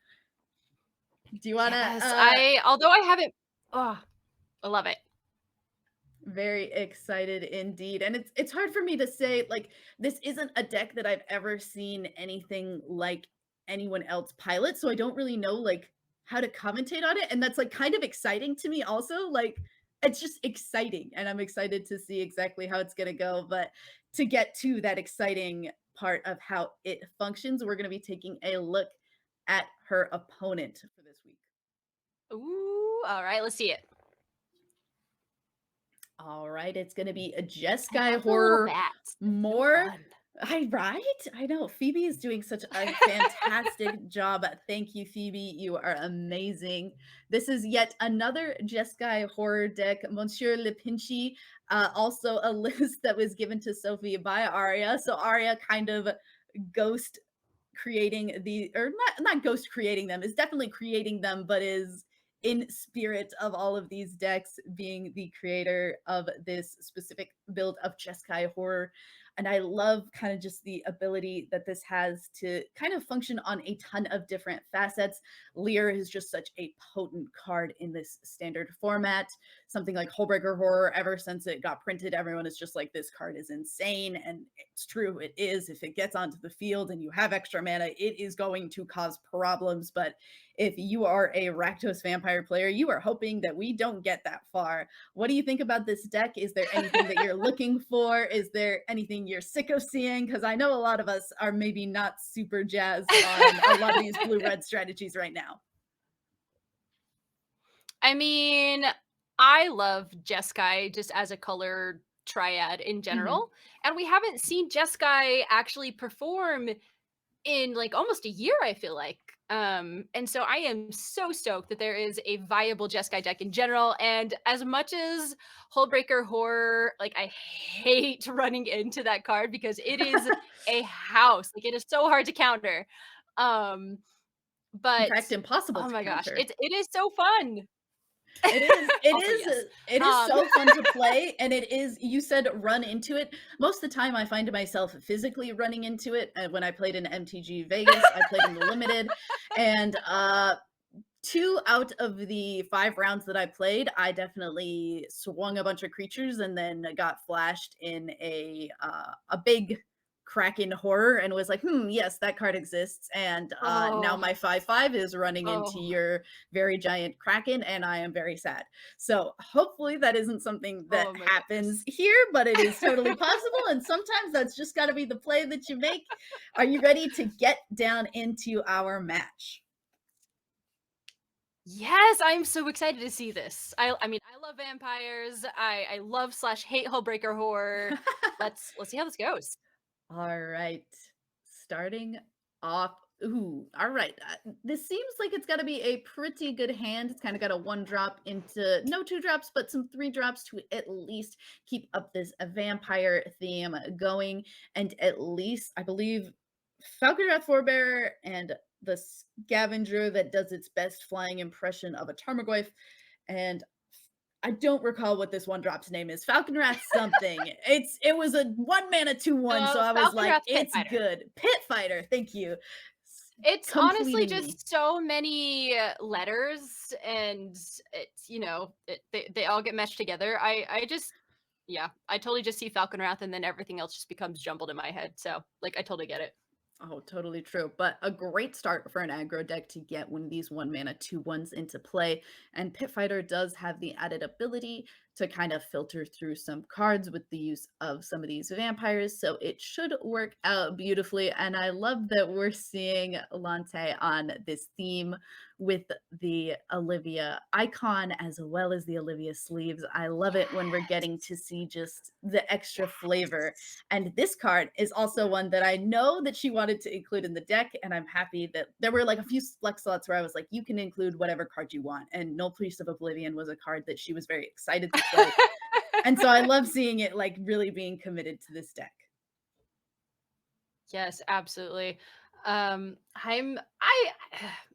A: Do you want to?
F: Yes, although I haven't, oh, I love it.
A: Very excited indeed. And it's hard for me to say, like, this isn't a deck that I've ever seen anything like anyone else pilot, so I don't really know like how to commentate on it. And that's like kind of exciting to me also. Like, it's just exciting, and I'm excited to see exactly how it's gonna go. But to get to that exciting part of how it functions, we're gonna be taking a look at her opponent for this week.
F: Ooh, all right, let's see it.
A: All right, it's gonna be a Jeskai horror more. Right? I know Phoebe is doing such a fantastic job. Thank you, Phoebe. You are amazing. This is yet another Jeskai horror deck, MrsLlante. Also a list that was given to Sophie by Aria. So Aria kind of ghost creating or not ghost creating them, is definitely creating them, but is in spirit of all of these decks, being the creator of this specific build of Jeskai horror. And I love kind of just the ability that this has to kind of function on a ton of different facets. Lear is just such a potent card in this standard format. Something like Hullbreaker Horror, ever since it got printed, everyone is just like, this card is insane. And it's true, it is. If it gets onto the field and you have extra mana, it is going to cause problems. But if you are a Rakdos vampire player, you are hoping that we don't get that far. What do you think about this deck? Is there anything that you're looking for? Is there anything you're sick of seeing? Because I know a lot of us are maybe not super jazzed on a lot of these blue-red strategies right now.
F: I mean, I love Jeskai just as a color triad in general. And we haven't seen Jeskai actually perform in like almost a year, I feel like. And so I am so stoked that there is a viable Jeskai deck in general. And as much as Hullbreaker Horror, like, I hate running into that card because it is a house. Like, it is so hard to counter.
A: In
F: But
A: fact, impossible
F: oh
A: to
F: my gosh,
A: counter.
F: it is so fun.
A: It is.
F: Also, yes.
A: It is so fun to play, and it is. You said run into it. Most of the time, I find myself physically running into it. When I played in MTG Vegas, I played in the limited, and 2 out of the 5 rounds that I played, I definitely swung a bunch of creatures and then got flashed in a big Kraken horror and was like, yes, that card exists. And now my 5/5 is running into your very giant Kraken, and I am very sad. So hopefully that isn't something that happens here, but it is totally possible. And sometimes that's just got to be the play that you make. Are you ready to get down into our match?
F: Yes, I'm so excited to see this. I mean, I love vampires. I love / hate Hullbreaker Horror. Let's see how this goes.
A: All right, starting off. Ooh, all right. This seems like it's got to be a pretty good hand. It's kind of got a 1-drop into no 2-drops, but some 3-drops to at least keep up this vampire theme going. And at least, I believe, Falconwrath Forebearer and the Scavenger that does its best flying impression of a Tarmogoyf. And I don't recall what this 1-drop's name is. Falconwrath something. It was a 1-mana 2/1, so I was like, it's good. Pit Fighter, thank you.
F: It's honestly just so many letters, and it's, you know, they all get meshed together. I totally just see Falconwrath, and then everything else just becomes jumbled in my head. So, like, I totally get it.
A: Oh, totally true. But a great start for an aggro deck to get one of these 1-mana 2/1s into play. And Pit Fighter does have the added ability to kind of filter through some cards with the use of some of these vampires. So it should work out beautifully. And I love that we're seeing Lante on this theme with the Olivia icon as well as the Olivia sleeves. I love it when we're getting to see just the extra flavor. And this card is also one that I know that she wanted to include in the deck, and I'm happy that there were like a few flex slots where I was like, you can include whatever card you want. And No Priest of Oblivion was a card that she was very excited to play. And so I love seeing it like really being committed to this deck.
F: Yes, absolutely.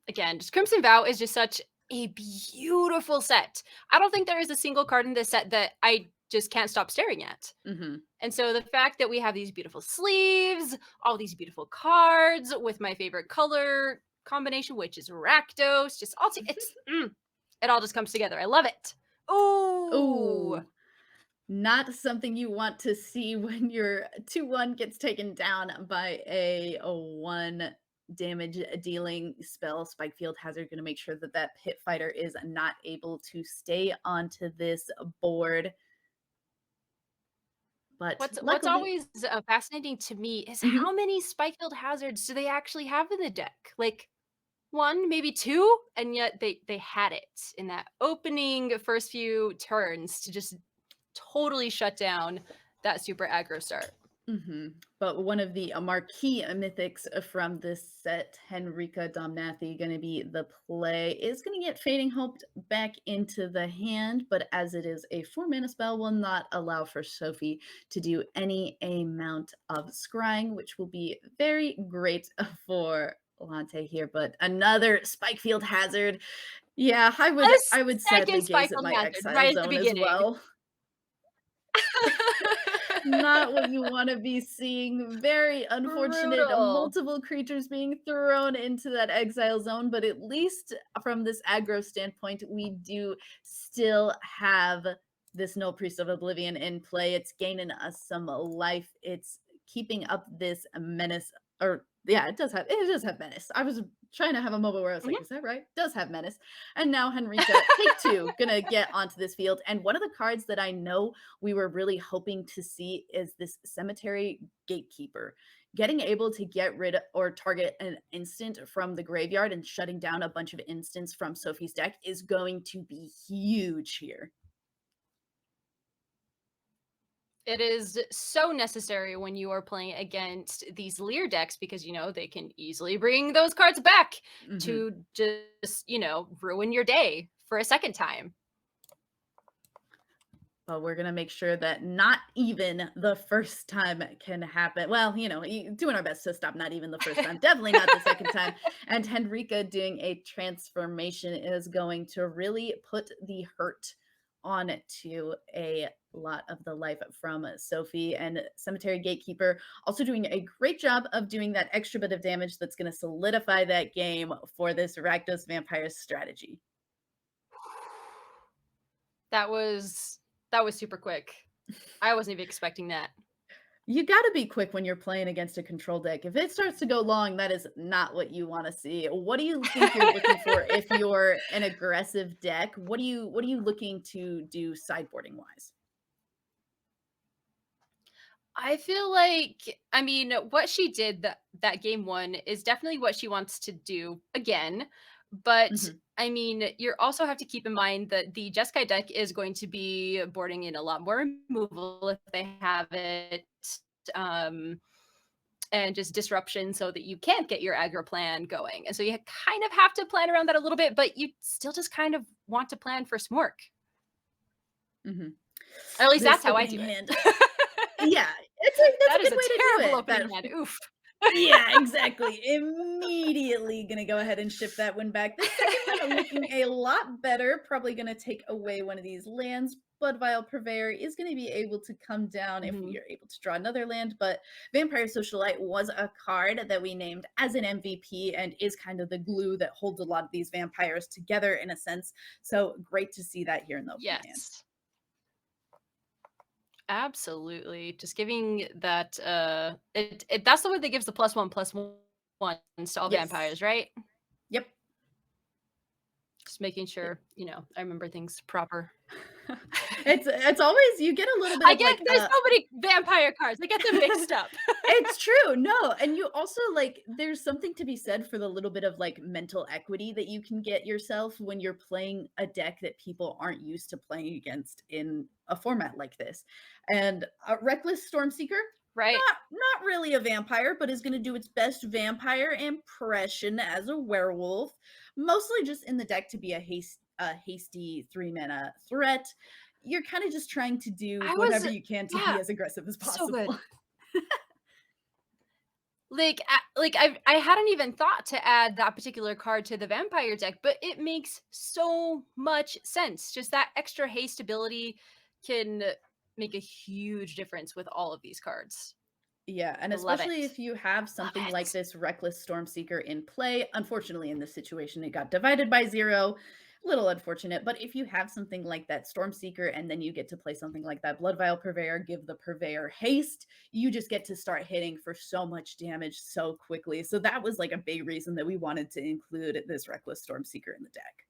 F: Again, just Crimson Vow is just such a beautiful set. I don't think there is a single card in this set that I just can't stop staring at.
A: Mm-hmm.
F: And so the fact that we have these beautiful sleeves, all these beautiful cards with my favorite color combination, which is Rakdos, just all it all just comes together. I love it.
A: Ooh. Not something you want to see when your 2/1 gets taken down by a 1 damage dealing spell. Spikefield Hazard going to make sure that that pit fighter is not able to stay onto this board. But
F: what's always fascinating to me is how many Spikefield Hazards do they actually have in the deck? Like 1, maybe 2, and yet they had it in that opening first few turns to just totally shut down that super aggro start.
A: But one of the marquee mythics from this set, Henrika Domnathi, going to be the play, is going to get Fading Hope back into the hand, but as it is a 4-mana spell, will not allow for Sophie to do any amount of scrying, which will be very great for Lante here. But another Spikefield Hazard. Yeah, I would sadly gaze at my exile zone as well. Not what you want to be seeing. Very unfortunate. Multiple creatures being thrown into that exile zone, but at least from this aggro standpoint, we do still have this No Priest of Oblivion in play. It's gaining us some life. It's keeping up this menace, or yeah, it does have menace. I was trying to have a moment where I was like, is that right? It does have menace. And now Henrika, take 2, gonna get onto this field. And one of the cards that I know we were really hoping to see is this Cemetery Gatekeeper. Getting able to get rid of or target an instant from the graveyard and shutting down a bunch of instants from Sophie's deck is going to be huge here.
F: It is so necessary when you are playing against these Leer decks because, they can easily bring those cards back to just, ruin your day for a second time.
A: But we're going to make sure that not even the first time can happen. Well, doing our best to stop not even the first time. Definitely not the second time. And Henrika doing a transformation is going to really put the hurt on to a lot of the life from Sophie. And Cemetery Gatekeeper also doing a great job of doing that extra bit of damage that's going to solidify that game for this Rakdos Vampire strategy.
F: That was super quick. I wasn't even expecting that.
A: You got to be quick when you're playing against a control deck. If it starts to go long, that is not what you want to see. What do you think you're looking for if you're an aggressive deck? What are you looking to do sideboarding wise?
F: I feel like, what she did that game 1 is definitely what she wants to do again. But you also have to keep in mind that the Jeskai deck is going to be boarding in a lot more removal if they have it, and just disruption so that you can't get your aggro plan going. And so you kind of have to plan around that a little bit, but you still just kind of want to plan for Smork. Or at least that's how I do it.
A: Yeah, that's a good way to do it.
F: Opening hand. Oof.
A: Yeah, exactly. Immediately gonna go ahead and ship that one back. This second one looking a lot better. Probably gonna take away one of these lands. Bloodvial Purveyor is gonna be able to come down if we are able to draw another land. But Vampire Socialite was a card that we named as an MVP and is kind of the glue that holds a lot of these vampires together in a sense. So great to see that here in the opening hand.
F: Absolutely. Just giving that that's the one that gives the +1/+1 to all vampires, right?
A: Yep.
F: Just making sure, I remember things proper.
A: It's always you get a little bit
F: I
A: of
F: get
A: like
F: there's so many vampire cards. I get them mixed up.
A: it's true. No, and you also like there's something to be said for the little bit of like mental equity that you can get yourself when you're playing a deck that people aren't used to playing against in a format like this. And Reckless Stormseeker,
F: Right.
A: not really a vampire, but is going to do its best vampire impression as a werewolf, mostly just in the deck to be a hasty 3-mana threat. You're kind of just trying to do whatever you can to be as aggressive as
F: so
A: possible.
F: good. Like I hadn't even thought to add that particular card to the vampire deck, but it makes so much sense. Just that extra haste ability can make a huge difference with all of these cards.
A: Yeah, and
F: Love
A: especially
F: it.
A: if you have something like
F: it.
A: this Reckless Stormseeker in play. Unfortunately, in this situation, it got divided by 0. Little unfortunate, but if you have something like that Stormseeker and then you get to play something like that Blood Vial Purveyor, give the Purveyor haste, you just get to start hitting for so much damage so quickly. So that was like a big reason that we wanted to include this Reckless Stormseeker in the deck.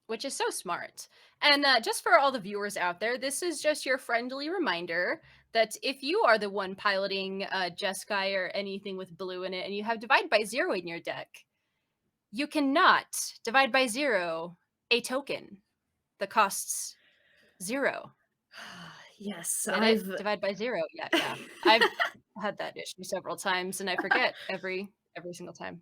F: Which is so smart. And just for all the viewers out there, this is just your friendly reminder that if you are the one piloting Jeskai or anything with blue in it and you have Divide by 0 in your deck, you cannot divide by 0 a token that costs 0.
A: Yes,
F: Divide by 0. Yeah. I've had that issue several times and I forget every single time.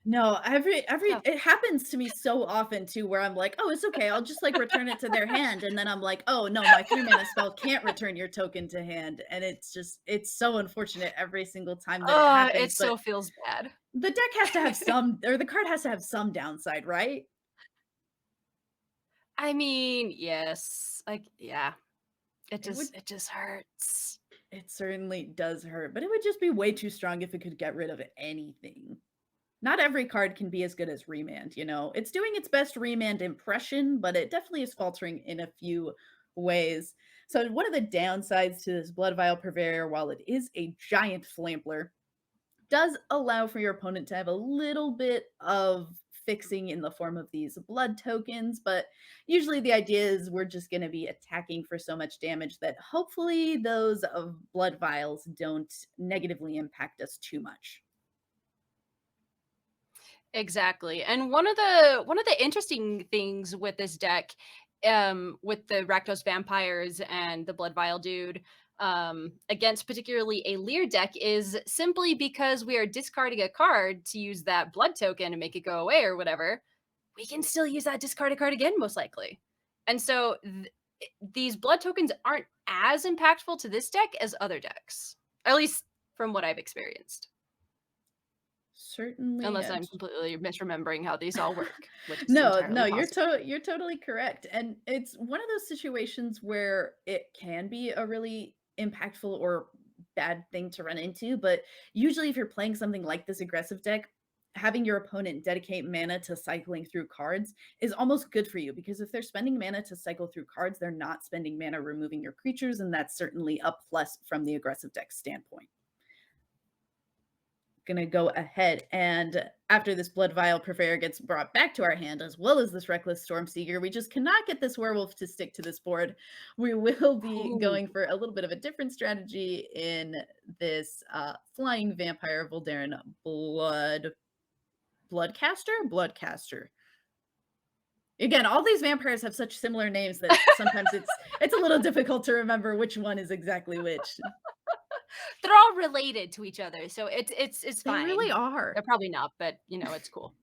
A: No, it happens to me so often too, where I'm like, oh, it's okay. I'll just like return it to their hand. And then I'm like, oh no, my 3-mana spell can't return your token to hand. And it's so unfortunate every single time that it happens.
F: It so feels bad.
A: The deck has to have some, or the card has to have some downside, right?
F: I mean, yes. Like, yeah. It just hurts.
A: It certainly does hurt, but it would just be way too strong if it could get rid of anything. Not every card can be as good as Remand, you know? It's doing its best Remand impression, but it definitely is faltering in a few ways. So one of the downsides to this Blood Vial Purveyor, while it is a giant flampler, does allow for your opponent to have a little bit of fixing in the form of these blood tokens, but usually the idea is we're just going to be attacking for so much damage that hopefully those of blood vials don't negatively impact us too much.
F: Exactly. And one of the interesting things with this deck, with the Rakdos vampires and the Blood Vial dude, against particularly a Leer deck, is simply because we are discarding a card to use that blood token and make it go away or whatever, we can still use that discarded card again, most likely. And so these blood tokens aren't as impactful to this deck as other decks, at least from what I've experienced.
A: Certainly.
F: Unless I'm completely misremembering how these all work.
A: No, you're totally correct. And it's one of those situations where it can be a really impactful or bad thing to run into, but usually if you're playing something like this aggressive deck, having your opponent dedicate mana to cycling through cards is almost good for you, because if they're spending mana to cycle through cards, they're not spending mana removing your creatures, and that's certainly a plus from the aggressive deck standpoint. Gonna go ahead, and after this Blood Vial Purveyor gets brought back to our hand, as well as this Reckless Stormseeker, we just cannot get this werewolf to stick to this board. We will be going for a little bit of a different strategy in this flying vampire Voldaren Bloodcaster. Again, all these vampires have such similar names that sometimes it's a little difficult to remember which one is exactly which.
F: They're all related to each other, so it's fine.
A: They really are.
F: They're probably not, but you know, it's cool.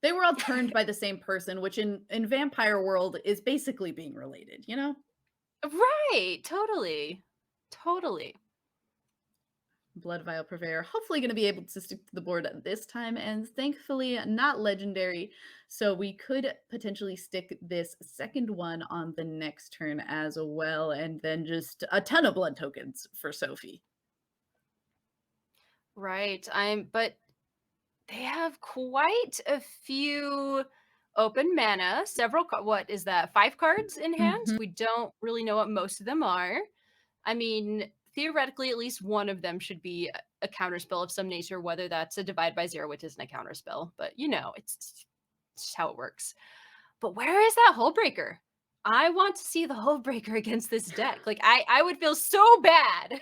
A: They were all turned by the same person, which in vampire world is basically being related, you know?
F: Right, totally.
A: Blood Vial Purveyor, hopefully going to be able to stick to the board this time, and thankfully not legendary, so we could potentially stick this second one on the next turn as well, and then just a ton of blood tokens for Sophie.
F: Right, but they have quite a few open mana, what is that, 5 cards in hand? We don't really know what most of them are. I mean, theoretically, at least one of them should be a counterspell of some nature, whether that's a Divide by 0, which isn't a counterspell, but you know, it's just how it works. But where is that Hullbreaker? I want to see the Hullbreaker against this deck. Like I would feel so bad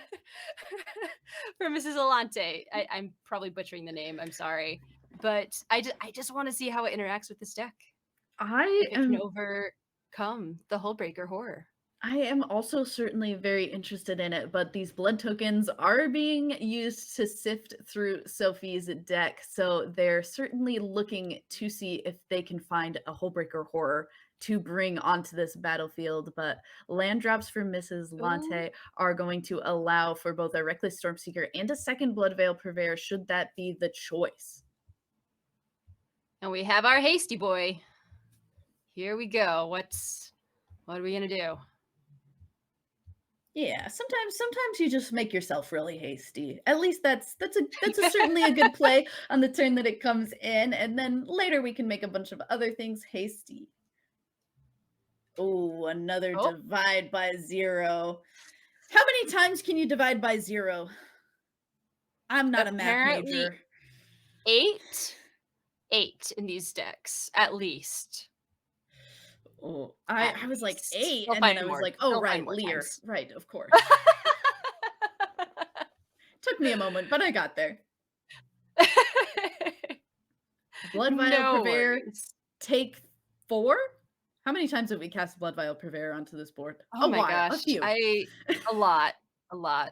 F: for MrsLlante. I'm probably butchering the name. I'm sorry, but I just want to see how it interacts with this deck.
A: I
F: If it can
A: am
F: overcome the Hullbreaker horror.
A: I am also certainly very interested in it, but these blood tokens are being used to sift through Sophie's deck, so they're certainly looking to see if they can find a Hullbreaker horror to bring onto this battlefield. But land drops for MrsLlante are going to allow for both a Reckless Stormseeker and a second Blood Veil Purveyor, should that be the choice.
F: And we have our hasty boy. Here we go. What are we gonna do?
A: Yeah, sometimes you just make yourself really hasty. At least that's certainly a good play on the turn that it comes in, and then later we can make a bunch of other things hasty. Oh, another divide by 0. How many times can you divide by 0? I'm not a math major.
F: 8 in these decks, at least.
A: Oh, I was like 8,
F: We'll
A: and then
F: find
A: I was
F: more.
A: like, oh,
F: We'll
A: right,
F: find more
A: Lear.
F: times.
A: Right, of course. Took me a moment, but I got there. Blood Vial Purveyor, take 4? How many times have we cast Blood Vial Purveyor onto this board?
F: Oh my gosh.
A: A few.
F: A lot.
A: We're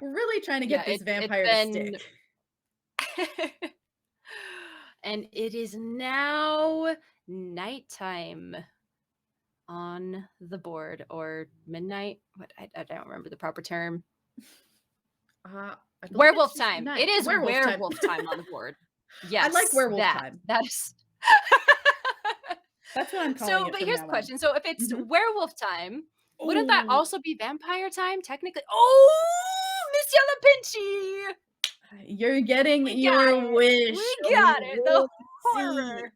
A: really trying to get this vampire to stick.
F: And it is now nighttime on the board, or midnight. What I don't remember the proper term. Werewolf time. It is werewolf time on the board. Yes,
A: I like werewolf time.
F: That is.
A: That's what I'm calling it.
F: But here's the question: so if it's werewolf time, wouldn't that
A: Ooh.
F: also be vampire time? Technically. Oh, Miss Yellow Pinchy!
A: You're getting your wish.
F: We got it. The horror.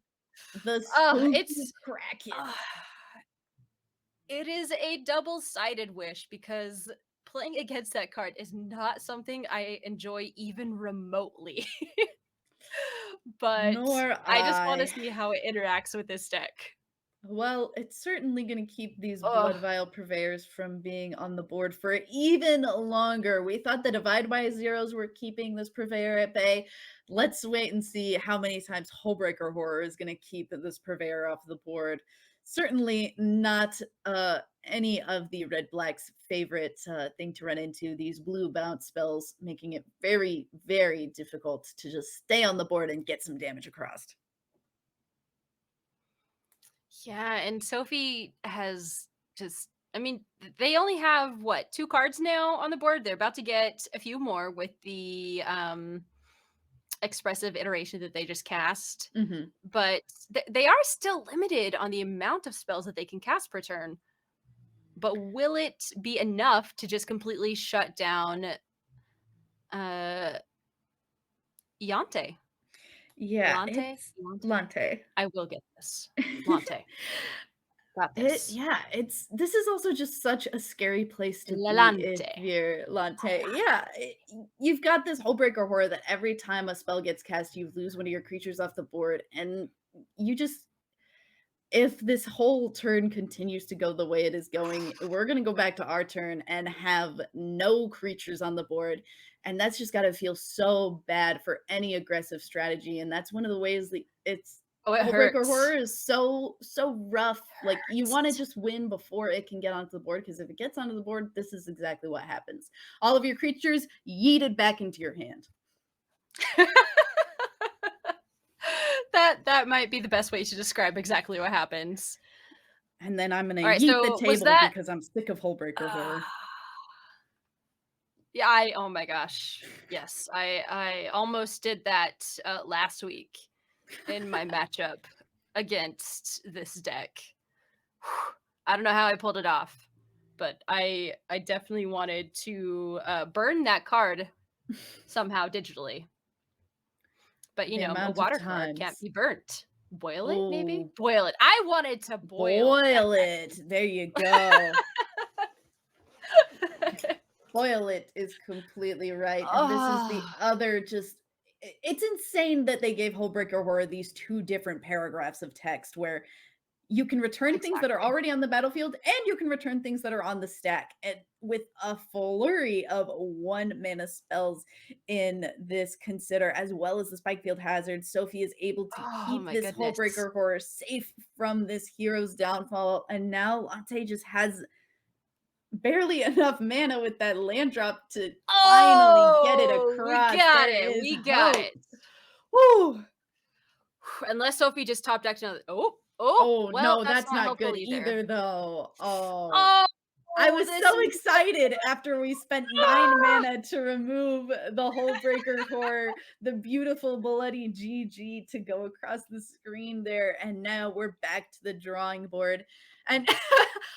A: It's cracking.
F: It is a double-sided wish, because playing against that card is not something I enjoy even remotely. But I just want to see how it interacts with this deck.
A: Well, it's certainly going to keep these Blood Vial Purveyors from being on the board for even longer. We thought the divide by 0s were keeping this Purveyor at bay. Let's wait and see how many times Hullbreaker Horror is going to keep this Purveyor off the board. Certainly not any of the Red-Black's favorite thing to run into, these blue bounce spells, making it very, very difficult to just stay on the board and get some damage across.
F: Yeah, and Sophie has just, I mean, they only have, 2 cards now on the board? They're about to get a few more with the expressive iteration that they just cast. But they are still limited on the amount of spells that they can cast per turn. But will it be enough to just completely shut down Yante?
A: Yeah, Lante.
F: I will get this. Lante. Got this.
A: This is also just such a scary place to
F: Lante.
A: be if you're Lante. Yeah, you've got this Hullbreaker Horror that every time a spell gets cast, you lose one of your creatures off the board, and you just, if this whole turn continues to go the way it is going, we're going to go back to our turn and have no creatures on the board. And that's just got to feel so bad for any aggressive strategy. And that's one of the ways that it's Hullbreaker Horror is so rough. Like, you want to just win before it can get onto the board, because if it gets onto the board, this is exactly what happens. All of your creatures yeeted back into your hand.
F: That might be the best way to describe exactly what happens.
A: And then I'm going to yeet the table because I'm sick of Hullbreaker Horror.
F: Yeah, oh my gosh. Yes, I almost did that last week in my matchup against this deck. I don't know how I pulled it off, but I definitely wanted to burn that card somehow digitally. But, you know, a water card can't be burnt. Boil it, maybe? Boil it. I wanted to boil
A: it. There you go. Boil it is completely right. And this is the other just... It's insane that they gave Hullbreaker Horror these 2 different paragraphs of text where you can return things that are
F: Exactly.
A: already on the battlefield, and you can return things that are on the stack. And with a flurry of 1-mana spells in this Consider, as well as the Spikefield Hazard, Sophie is able to
F: Oh
A: keep
F: my
A: this
F: goodness.
A: Hullbreaker Horror safe from this hero's downfall. And now Latte just has barely enough mana with that land drop to finally get it
F: Oh, we
A: across.
F: got
A: There
F: it.
A: is
F: We got
A: hope.
F: it.
A: Woo!
F: Unless Sophie just top decked another. Oh,
A: Oh,
F: well,
A: no,
F: that's
A: that's
F: not
A: not
F: helpful
A: good
F: either.
A: either, though. Oh.
F: Oh,
A: I was
F: this
A: so
F: is
A: excited after we spent 9 mana to remove the Hullbreaker Core, the beautiful bloody GG to go across the screen there, and now we're back to the drawing board. And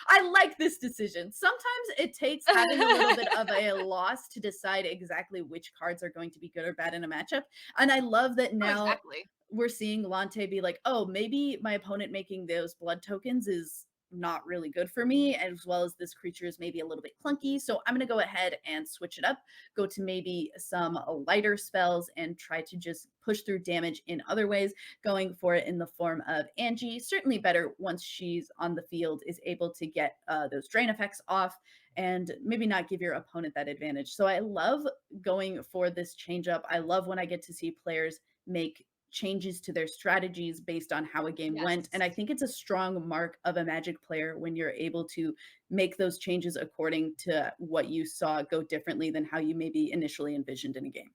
A: I like this decision. Sometimes it takes having a little bit of a loss to decide exactly which cards are going to be good or bad in a matchup. And I love that now
F: exactly.
A: we're seeing Lante be like, oh, maybe my opponent making those blood tokens is not really good for me, as well as this creature is maybe a little bit clunky. So I'm going to go ahead and switch it up, go to maybe some lighter spells and try to just push through damage in other ways, going for it in the form of Angie. Certainly better once she's on the field, is able to get those drain effects off and maybe not give your opponent that advantage. So I love going for this change up. I love when I get to see players make changes to their strategies based on how a game went. And I think it's a strong mark of a Magic player when you're able to make those changes according to what you saw go differently than how you maybe initially envisioned in a game.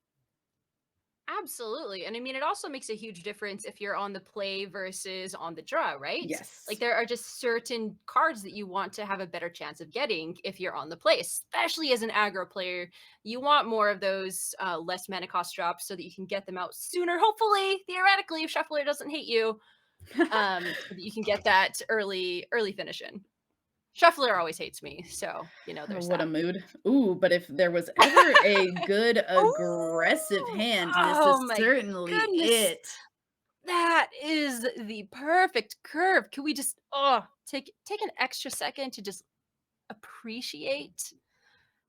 F: Absolutely. And I mean, it also makes a huge difference if you're on the play versus on the draw, right?
A: Yes.
F: Like there are just certain cards that you want to have a better chance of getting if you're on the play, especially as an aggro player. You want more of those less mana cost drops so that you can get them out sooner, hopefully, theoretically, if Shuffler doesn't hate you, so that you can get that early finish in. Shuffler always hates me, so there's
A: What
F: that.
A: a mood. Ooh, but if there was ever a good aggressive
F: Ooh,
A: hand, this
F: oh
A: is
F: my
A: certainly
F: goodness.
A: it.
F: That is the perfect curve. Can we just take an extra second to just appreciate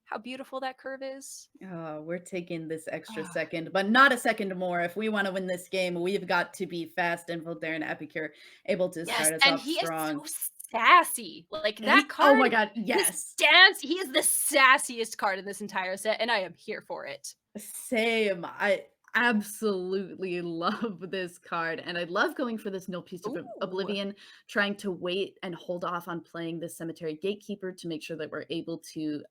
F: how beautiful that curve is?
A: Oh, we're taking this extra second, but not a second more. If we want to win this game, we've got to be fast, and Voltaire and Epicure able to
F: Yes,
A: start us
F: and
A: off
F: he
A: strong.
F: is so sassy. Like that card.
A: Oh my god,
F: His
A: yes.
F: stance. He is the sassiest card in this entire set, and I am here for it.
A: Same. I absolutely love this card, and I love going for this Nil Piece of
F: Ooh.
A: Oblivion, trying to wait and hold off on playing this Cemetery Gatekeeper to make sure that we're able to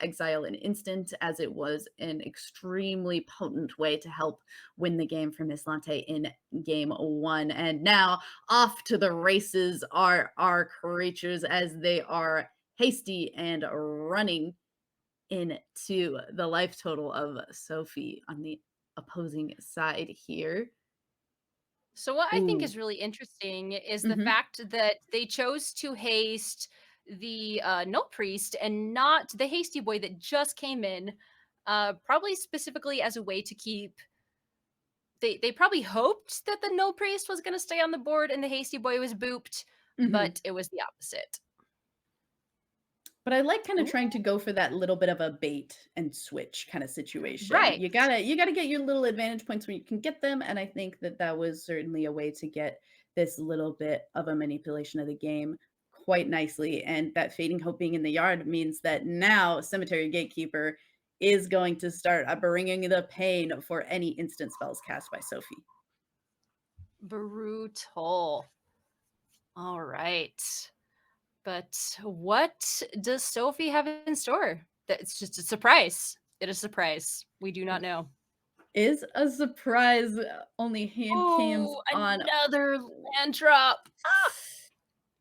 A: exile an instant, as it was an extremely potent way to help win the game for MrsLlante in game 1. And now off to the races are our creatures, as they are hasty and running into the life total of Sophie on the opposing side here.
F: So what I think
A: Ooh.
F: is really interesting is the
A: Mhm.
F: fact that they chose to haste the Null Priest and not the Hasty Boy that just came in, probably specifically as a way to keep. They probably hoped that the Null Priest was going to stay on the board and the Hasty Boy was booped,
A: Mhm.
F: but it was the opposite.
A: But I like kind of trying to go for that little bit of a bait and switch kind of situation.
F: Right.
A: You gotta get your little advantage points when you can get them, and I think that was certainly a way to get this little bit of a manipulation of the game quite nicely. And that Fading Hope being in the yard means that now Cemetery Gatekeeper is going to start bringing the pain for any instant spells cast by Sophie.
F: Brutal. All right. But what does Sophie have in store? It's just a surprise. It is a surprise. We do not know.
A: Is a surprise. Only hand cams on
F: another land drop.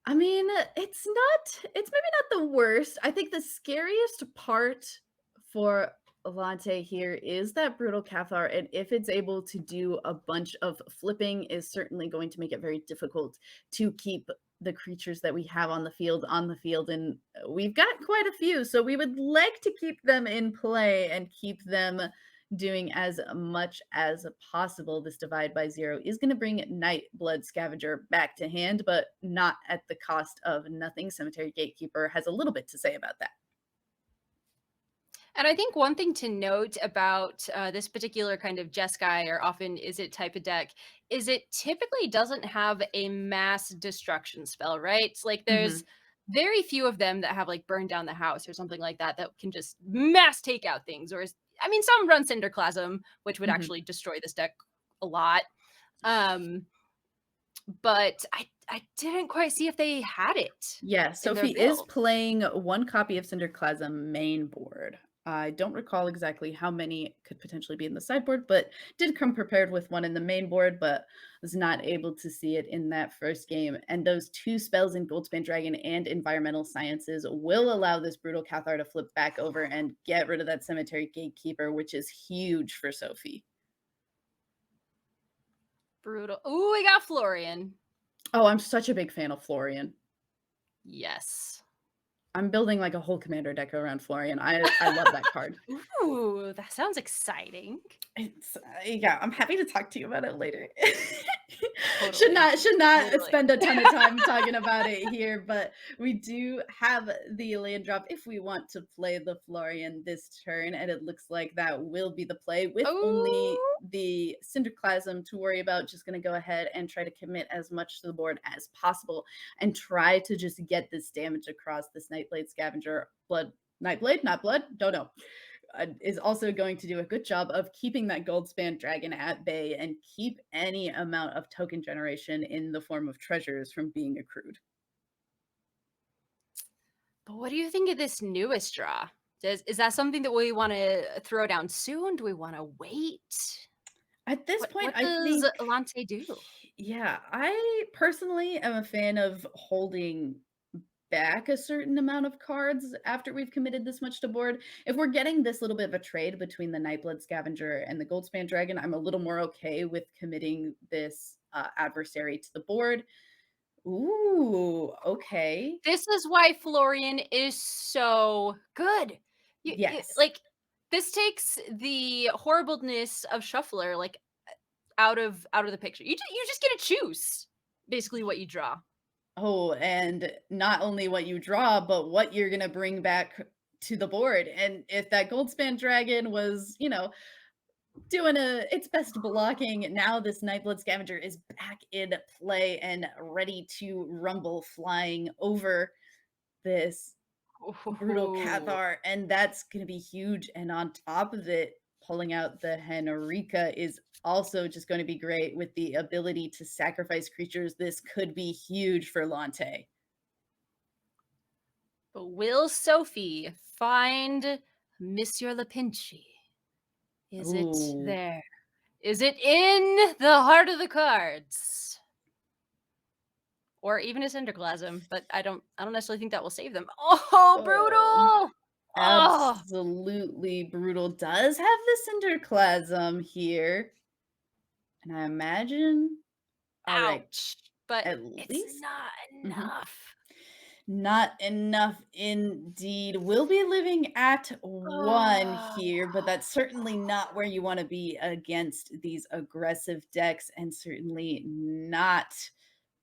A: I mean, it's maybe not the worst. I think the scariest part for Lante here is that Brutal Cathar, and if it's able to do a bunch of flipping, is certainly going to make it very difficult to keep the creatures that we have on the field, and we've got quite a few, so we would like to keep them in play and keep them doing as much as possible. This Divide by Zero is going to bring Nightblood Scavenger back to hand, but not at the cost of nothing. Cemetery Gatekeeper has a little bit to say about that.
F: And I think one thing to note about this particular kind of Jeskai, or often is it type of deck, is it typically doesn't have a mass destruction spell, right? It's like there's very few of them that have like burn down the house or something like that that can just mass take out things. Or I mean, some run Cinderclasm, which would actually destroy this deck a lot. But I didn't quite see if they had it.
A: Yeah, Sophie is playing one copy of Cinderclasm main board. I don't recall exactly how many could potentially be in the sideboard, but did come prepared with one in the main board, but was not able to see it in that first game. And those 2 spells in Goldspan Dragon and Environmental Sciences will allow this Brutal Cathar to flip back over and get rid of that Cemetery Gatekeeper, which is huge for Sophie.
F: Brutal. Ooh, we got Florian.
A: Oh, I'm such a big fan of Florian.
F: Yes.
A: I'm building like a whole commander deck around Florian. I love that card.
F: Ooh, that sounds exciting.
A: It's yeah, I'm happy to talk to you about it later.
F: Totally.
A: Should not
F: Totally.
A: spend a ton of time talking about it here, but we do have the land drop if we want to play the Florian this turn, and it looks like that will be the play with only the Cinderclasm to worry about. Just going to go ahead and try to commit as much to the board as possible and try to just get this damage across this Nightblade Scavenger. Nightblade, not blood, don't know. Is also going to do a good job of keeping that Goldspan Dragon at bay and keep any amount of token generation in the form of treasures from being accrued.
F: But what do you think of this newest draw? Is that something that we want to throw down soon? Do we want to wait?
A: At this point,
F: what
A: I
F: does
A: think
F: MrsLlante do?
A: Yeah, I personally am a fan of holding back a certain amount of cards after we've committed this much to board. If we're getting this little bit of a trade between the Nightblood Scavenger and the Goldspan Dragon, I'm a little more okay with committing this adversary to the board. Ooh, okay.
F: This is why Florian is so good.
A: Yes.
F: Like, this takes the horribleness of Shuffler like out of the picture. You just get to choose basically what you draw.
A: Oh, and not only what you draw, but what you're going to bring back to the board. And if that Goldspan Dragon was, doing its best blocking, now this Nightblood Scavenger is back in play and ready to rumble, flying over this Brutal Cathar. And that's going to be huge. And on top of it, pulling out the Henrika is also just going to be great with the ability to sacrifice creatures. This could be huge for Lante.
F: But will Sophie find Monsieur Lapinchi? Is it there? Is it in the heart of the cards? Or even a Cinderclasm, but I don't necessarily think that will save them. Oh, brutal!
A: Absolutely brutal. Does have the Cinderclasm here. And I imagine. All right.
F: But
A: at
F: it's
A: least
F: not enough.
A: Not enough indeed. We'll be living at 1 here, but that's certainly not where you want to be against these aggressive decks, and certainly not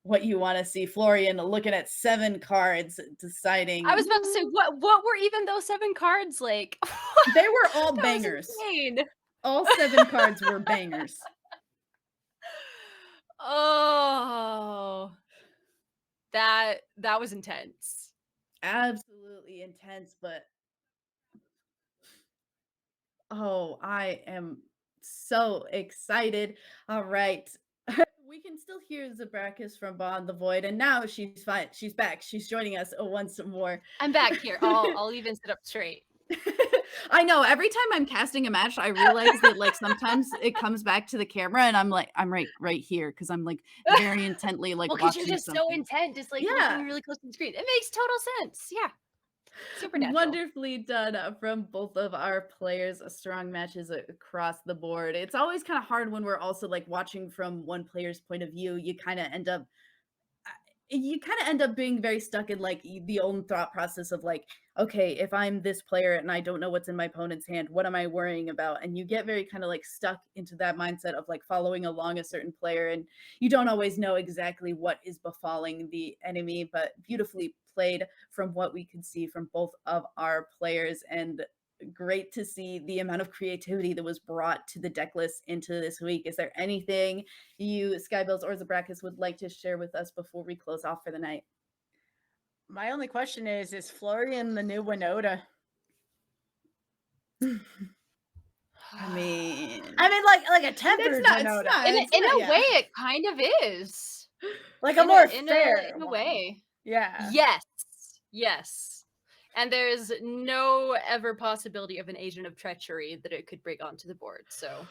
A: what you want to see. Florian looking at 7 cards, deciding.
F: I was about to say, what were even those 7 cards like?
A: They were all bangers. All 7 cards were bangers.
F: Oh, that was intense.
A: Absolutely intense, but oh, I am so excited. All right. We can still hear Zabracus from Beyond the Void, and now she's fine. She's back. She's joining us once more.
F: I'm back here. I'll even sit up straight.
A: I know. Every time I'm casting a match, I realize that like sometimes it comes back to the camera, and I'm like, I'm right here because I'm like very intently like
F: well, because
A: watching
F: you're just
A: something.
F: so intent, just like looking really close to the screen. It makes total sense. Yeah. Supernatural.
A: Wonderfully done from both of our players. Strong matches across the board. It's always kind of hard when we're also like watching from one player's point of view. You kind of end up being very stuck in like the own thought process of like, okay, if I'm this player and I don't know what's in my opponent's hand, what am I worrying about? And you get very kind of like stuck into that mindset of like following along a certain player, and you don't always know exactly what is befalling the enemy. But beautifully played from what we could see from both of our players. And great to see the amount of creativity that was brought to the deck list into this week. Is there anything you, Skybilz or Zabracus, would like to share with us before we close off for the night?
B: My only question is Florian the new Winota?
A: I mean,
B: like a tempered
A: it's not,
B: Winota.
F: In a
A: yeah.
F: way, it kind of is.
B: Like a more
F: in
B: fair
F: in a
B: one.
F: way.
B: Yeah.
F: Yes. And there's no ever possibility of an agent of treachery that it could bring onto the board. So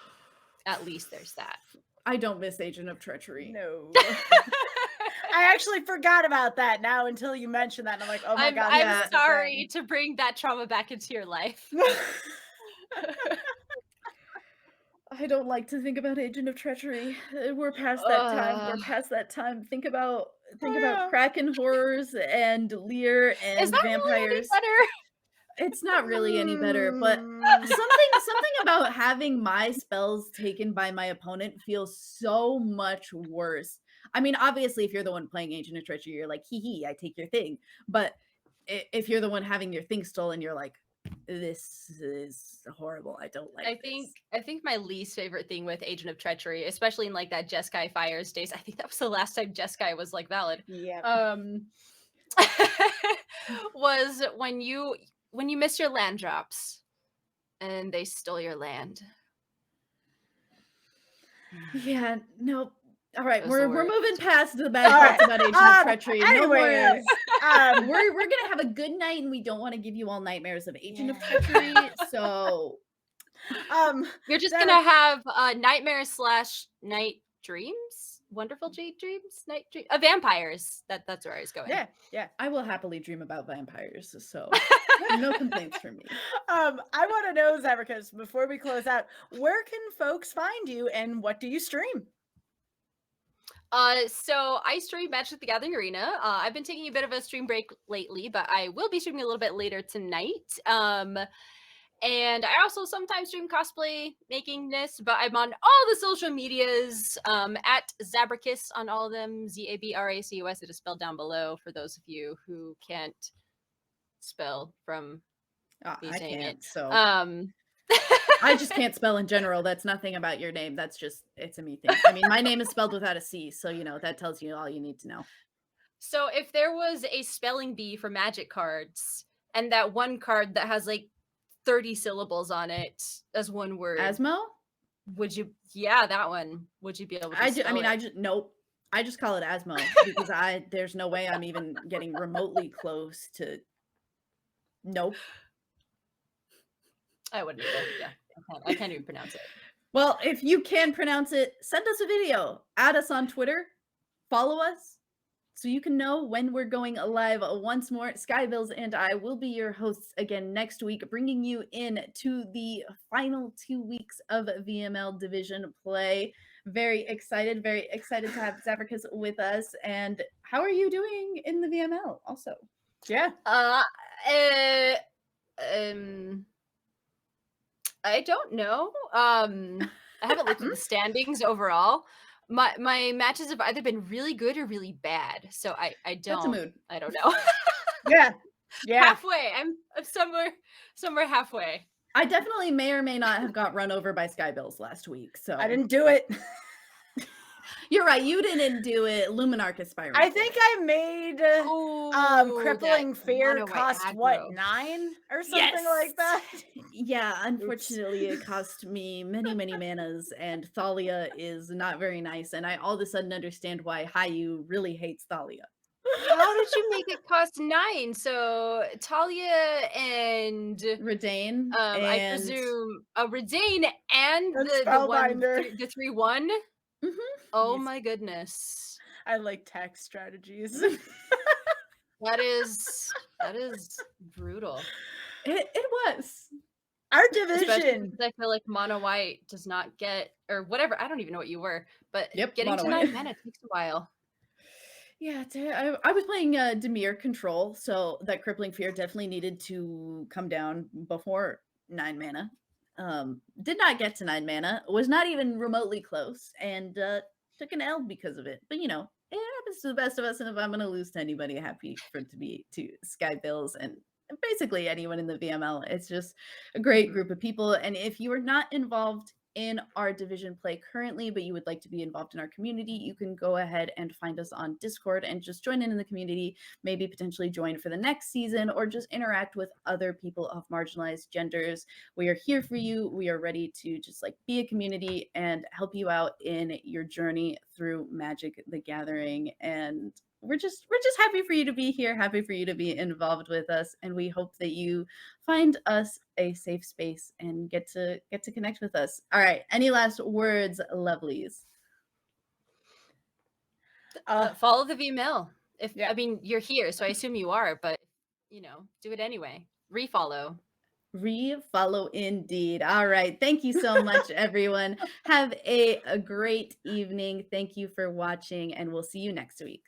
F: at least there's that.
A: I don't miss Agent of Treachery.
B: No. I actually forgot about that now until you mentioned that. And I'm like, oh my God.
F: I'm
B: yeah.
F: sorry to bring that trauma back into your life.
A: I don't like to think about Agent of Treachery. We're past that time. We're past that time. Think about Kraken horrors and Lear and
F: Is that
A: vampires.
F: really any better?
A: It's not really any better, but something about having my spells taken by my opponent feels so much worse. I mean, obviously, if you're the one playing Agent of Treachery, you're like, hee hee, I take your thing. But if you're the one having your thing stolen, you're like, this is horrible. I don't like this.
F: I think my least favorite thing with Agent of Treachery, especially in like that Jeskai Fires days, I think that was the last time Jeskai was like valid.
B: Yeah.
F: Was when you miss your land drops and they stole your land.
A: Yeah, no. All right,
F: Those
A: we're
F: words.
A: moving past the bad parts about Agent of Treachery. No more.
B: Anyways,
A: We're gonna have a good night, and we don't want to give you all nightmares of Agent of Treachery. So,
F: you're just gonna have nightmares / night dreams, wonderful dreams, night dream, vampires. That's where I was going.
B: Yeah.
A: I will happily dream about vampires. So, no complaints from me.
B: I want to know, Zabracus, before we close out, where can folks find you, and what do you stream?
F: So I stream Magic the Gathering Arena. I've been taking a bit of a stream break lately, but I will be streaming a little bit later tonight. And I also sometimes stream cosplay makingness, but I'm on all the social medias, at Zabracus on all of them, Zabracus. It is spelled down below for those of you who can't spell from me
A: I
F: saying
A: can't,
F: it.
A: so I just can't spell in general. That's nothing about your name. That's just, it's a me thing. I mean, my name is spelled without a C, so that tells you all you need to know.
F: So if there was a spelling bee for Magic cards, and that one card that has like 30 syllables on it as one word,
A: Asmo?
F: Would you? Yeah, that one. Would you be able to?
A: Nope. I just call it Asmo because there's no way I'm even getting remotely close to. Nope.
F: I wouldn't either. Yeah, I can't even pronounce it.
A: Well, if you can pronounce it, send us a video. Add us on Twitter. Follow us so you can know when we're going live once more. Skybilz and I will be your hosts again next week, bringing you in to the final 2 weeks of VML division play. Very excited to have Zabracus with us. And how are you doing in the VML also?
B: Yeah.
F: I don't know. I haven't looked at the standings overall. My matches have either been really good or really bad. So I don't.
A: That's a mood.
F: I don't know.
B: Yeah.
F: Halfway. I'm somewhere halfway.
A: I definitely may or may not have got run over by Skybilz last week. So
B: I didn't do it.
A: You're right. You didn't do it. Luminarch Aspirant.
B: I think I made Crippling Fear cost
F: Aggro.
B: what, 9 or something like that?
A: Yeah, unfortunately it cost me many manas, and Thalia is not very nice, and I all of a sudden understand why Haiyue really hates Thalia.
F: How did you make it cost 9? So Talia and
A: Redain.
F: I presume Redain and
B: And
F: the
B: Spellbinder.
F: the 3/1.
A: Mhm.
F: Oh
B: Yes.
F: my goodness.
B: I like tax strategies.
F: That is brutal.
A: It was.
B: Our
F: Especially
B: division.
F: because I feel like mono white does not get, or whatever. I don't even know what you were, but
A: Yep,
F: getting to
A: mono
F: 9
A: white.
F: mana takes a while.
A: Yeah, I was playing Dimir control, so that Crippling Fear definitely needed to come down before 9 mana. Did not get to 9 mana, was not even remotely close, and took an L because of it. But it happens to the best of us, and if I'm gonna lose to anybody, happy for it to be to Skybilz and basically anyone in the VML. It's just a great group of people. And if you are not involved in our division play currently, but you would like to be involved in our community, you can go ahead and find us on Discord and just join in the community, maybe potentially join for the next season, or just interact with other people of marginalized genders. We are here for you. We are ready to just like be a community and help you out in your journey through Magic the Gathering. And we're just happy for you to be here, happy for you to be involved with us, and we hope that you find us a safe space and get to connect with us. All right, any last words, lovelies?
F: Follow the VML.
B: Yeah.
F: I mean, you're here, so I assume you are, but do it anyway. Refollow.
A: Refollow indeed. All right. Thank you so much, everyone. Have a great evening. Thank you for watching, and we'll see you next week.